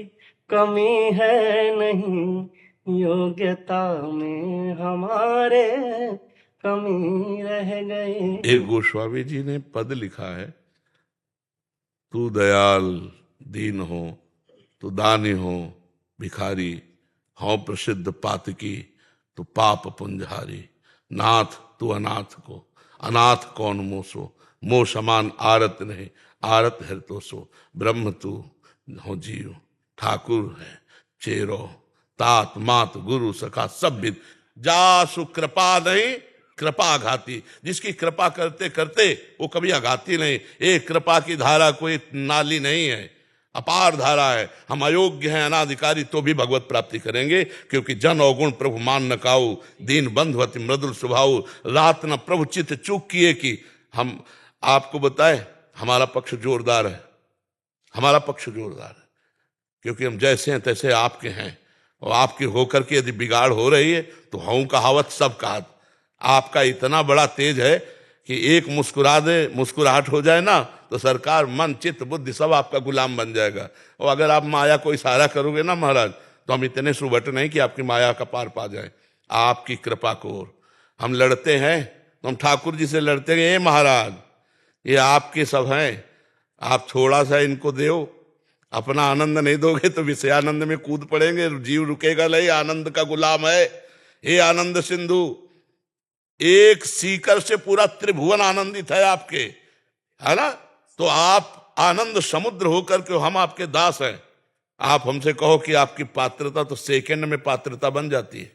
कमी है नहीं, योग्यता में हमारे कमी रह गई। एक गोस्वामी जी ने पद लिखा है, तू दयाल दीन हो, तू दानी हो भिखारी, हो प्रसिद्ध पातकी तू पाप पुंजहारी। नाथ तू अनाथ को, अनाथ कौन मोसो, मोह समान आरत नहीं, आरत है तो सो। ब्रह्म तू हो जीव, ठाकुर है चेरो, तात मात गुरु सखा सब विद। जासु कृपा नहीं कृपा घाती, जिसकी कृपा करते करते वो कभी आघाती नहीं। एक कृपा की धारा कोई नाली नहीं है, अपार धारा है, हम अयोग्य हैं, अनाधिकारी, तो भी भगवत प्राप्ति करेंगे, क्योंकि जन अवगुण प्रभु मान न काऊ, दीन बंधु अति मृदुल स्वभाव, रात न प्रभु चित्त चूक किए कि हम आपको बताए हमारा पक्ष जोरदार है, हमारा पक्ष जोरदार है, क्योंकि हम जैसे हैं तैसे आपके हैं, और आपके होकर के यदि बिगाड़ हो रही है तो हूं कहावत सब कहावत। आपका इतना बड़ा तेज है कि एक मुस्कुरा दे, मुस्कुराहट हो जाए ना तो सरकार मन चित्त बुद्धि सब आपका गुलाम बन जाएगा। और अगर आप माया को इशारा करोगे ना महाराज, तो हम इतने सुबट नहीं कि आपकी माया का पार पा जाए। आपकी कृपा को और हम लड़ते हैं तो हम ठाकुर जी से लड़ते हैं, महाराज ये आपके सब हैं, आप थोड़ा सा इनको दो, अपना आनंद नहीं दोगे तो विषयानंद में कूद पड़ेंगे, जीव रुकेगा नहीं, आनंद का गुलाम है। हे आनंद सिंधु, एक सीकर से पूरा त्रिभुवन आनंदित है आपके, है ना, तो आप आनंद समुद्र होकर के हम आपके दास हैं। आप हमसे कहो कि आपकी पात्रता, तो सेकंड में पात्रता बन जाती है।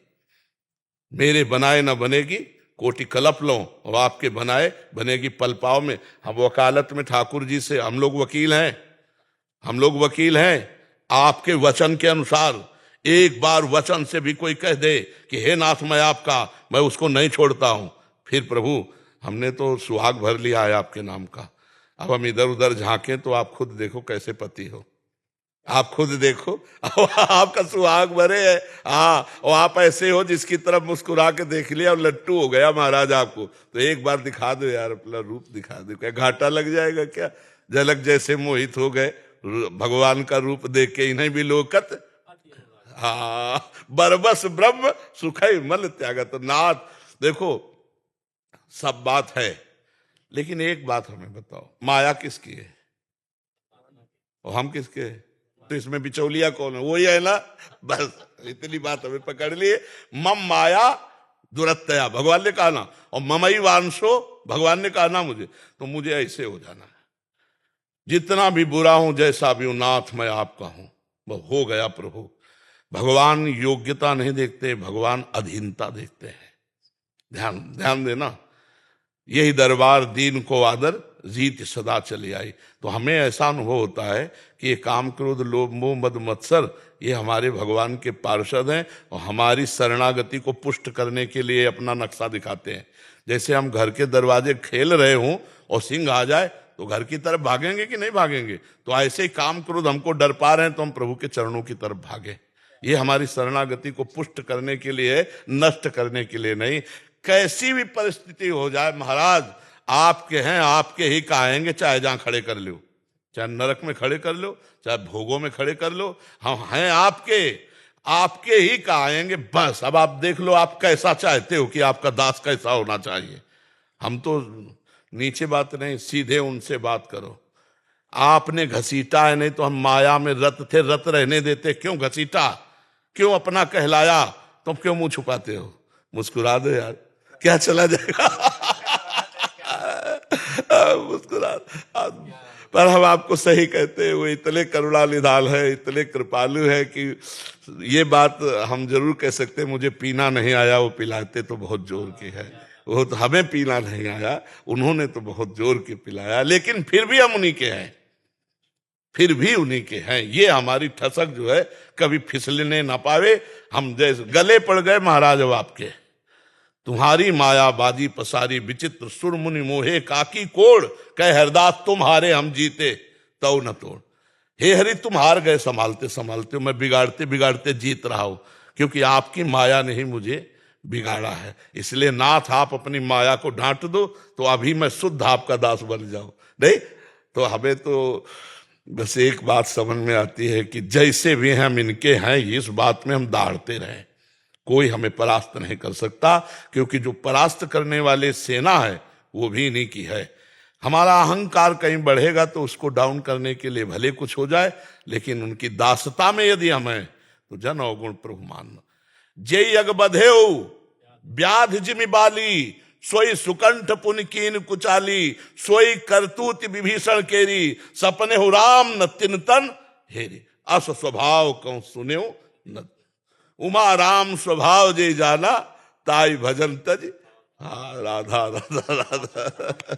मेरे बनाए ना बनेगी कोटि कलप लो, और आपके बनाए बनेगी पल पाव में। हम वकालत में ठाकुर जी से हम लोग वकील हैं, हम लोग वकील हैं। आपके वचन के अनुसार एक बार वचन से भी कोई कह दे कि हे नाथ मैं आपका, मैं उसको नहीं छोड़ता हूं। फिर प्रभु हमने तो सुहाग भर लिया है आपके नाम का। अब हम इधर उधर झांकें तो आप खुद देखो कैसे पति हो, आप खुद देखो आपका सुहाग भरे है। हाँ, और आप ऐसे हो जिसकी तरफ मुस्कुरा के देख लिया और लट्टू हो गया महाराज आपको। तो एक बार दिखा दो यार, अपना रूप दिखा दो, क्या घाटा लग जाएगा क्या? झलक जैसे मोहित हो गए भगवान का रूप देख के, इन्हें भी लोकत हाँ बरबस ब्रह्म सुखई मल त्यागत। नाथ देखो सब बात है, लेकिन एक बात हमें बताओ, माया किसकी है और हम किसके हैं? तो इसमें बिचौलिया कौन है? वही है ना, बस इतनी बात हमें पकड़ लिए। मम माया दुरत्तया भगवान ने कहा ना, और ममई वांशो भगवान ने कहा ना मुझे, तो मुझे ऐसे हो जाना है। जितना भी बुरा हूं, जैसा भी हूं, नाथ मैं आपका हूं, वो हो गया प्रभु। भगवान योग्यता नहीं देखते, भगवान अधीनता देखते हैं। ध्यान ध्यान देना, यही दरबार दीन को आदर जीत सदा चली आई। तो हमें ऐसा अनुभव होता है कि ये काम क्रोध लोभ मोह मद मत्सर ये हमारे भगवान के पार्षद हैं और हमारी शरणागति को पुष्ट करने के लिए अपना नक्शा दिखाते हैं। जैसे हम घर के दरवाजे खेल रहे हों और सिंह आ जाए तो घर की तरफ भागेंगे कि नहीं भागेंगे? तो ऐसे ही काम क्रोध हमको डर पा रहे हैं तो हम प्रभु के चरणों की तरफ भागे। ये हमारी शरणागति को पुष्ट करने के लिए, नष्ट करने के लिए नहीं। कैसी भी परिस्थिति हो जाए महाराज, आपके हैं, आपके ही कहेंगे, चाहे जहां खड़े कर लो, चाहे नरक में खड़े कर लो, चाहे भोगों में खड़े कर लो, हम हैं आपके, आपके ही कहेंगे। बस अब आप देख लो आप कैसा चाहते हो कि आपका दास कैसा होना चाहिए। हम तो नीचे बात नहीं, सीधे उनसे बात करो। आपने घसीटा है, नहीं तो हम माया में रत थे, रत रहने देते। क्यों घसीटा, क्यों अपना कहलाया? तुम क्यों मुंह छुपाते हो? मुस्कुरा दो यार, क्या चला जाएगा मुस्कुरा। पर हम आपको सही कहते हैं, वो इतने करुणा निधान है, इतने कृपालु है कि ये बात हम जरूर कह सकते हैं। मुझे पीना नहीं आया, वो पिलाते तो बहुत जोर की है। वो तो हमें पीना नहीं आया, उन्होंने तो बहुत जोर के पिलाया, लेकिन फिर भी हम उन्हीं के हैं, फिर भी उन्हीं के हैं। ये हमारी ठसक जो है कभी फिसलने ना पावे। हम जैसे गले पड़ गए महाराज अब आपके, तुम्हारी माया बाजी पसारी विचित्र सुर मुनि मोहे काकी कोड़, कह हरदास तुम हारे हम जीते तो न तोड़। हे हरि तुम हार गए संभालते संभालते, मैं बिगाड़ते बिगाड़ते जीत रहा हूं, क्योंकि आपकी माया ने ही मुझे बिगाड़ा है। इसलिए नाथ आप अपनी माया को डांट दो तो अभी मैं शुद्ध आपका दास बन जाऊं। नहीं तो हमें तो बस एक बात समझ में आती है कि जैसे भी हम इनके हैं, इस बात में हम दाढ़ते रहें, कोई हमें परास्त नहीं कर सकता, क्योंकि जो परास्त करने वाले सेना है वो भी इन्हीं की है। हमारा अहंकार कहीं बढ़ेगा तो उसको डाउन करने के लिए भले कुछ हो जाए, लेकिन उनकी दासता में यदि हम हैं तो जन अवगुण प्रभु मानना। जय यग बधेऊ व्याध जिमि बाली, सोई सुकंठ पुन कीन कुचाली, सोई करतूत विभीषण केरी, सपने हो राम न तिन तन हेरी, अस स्वभाव कौन सुन्यो न। उमा राम स्वभाव जे जाना, ताई भजन तज। हाँ राधा राधा राधा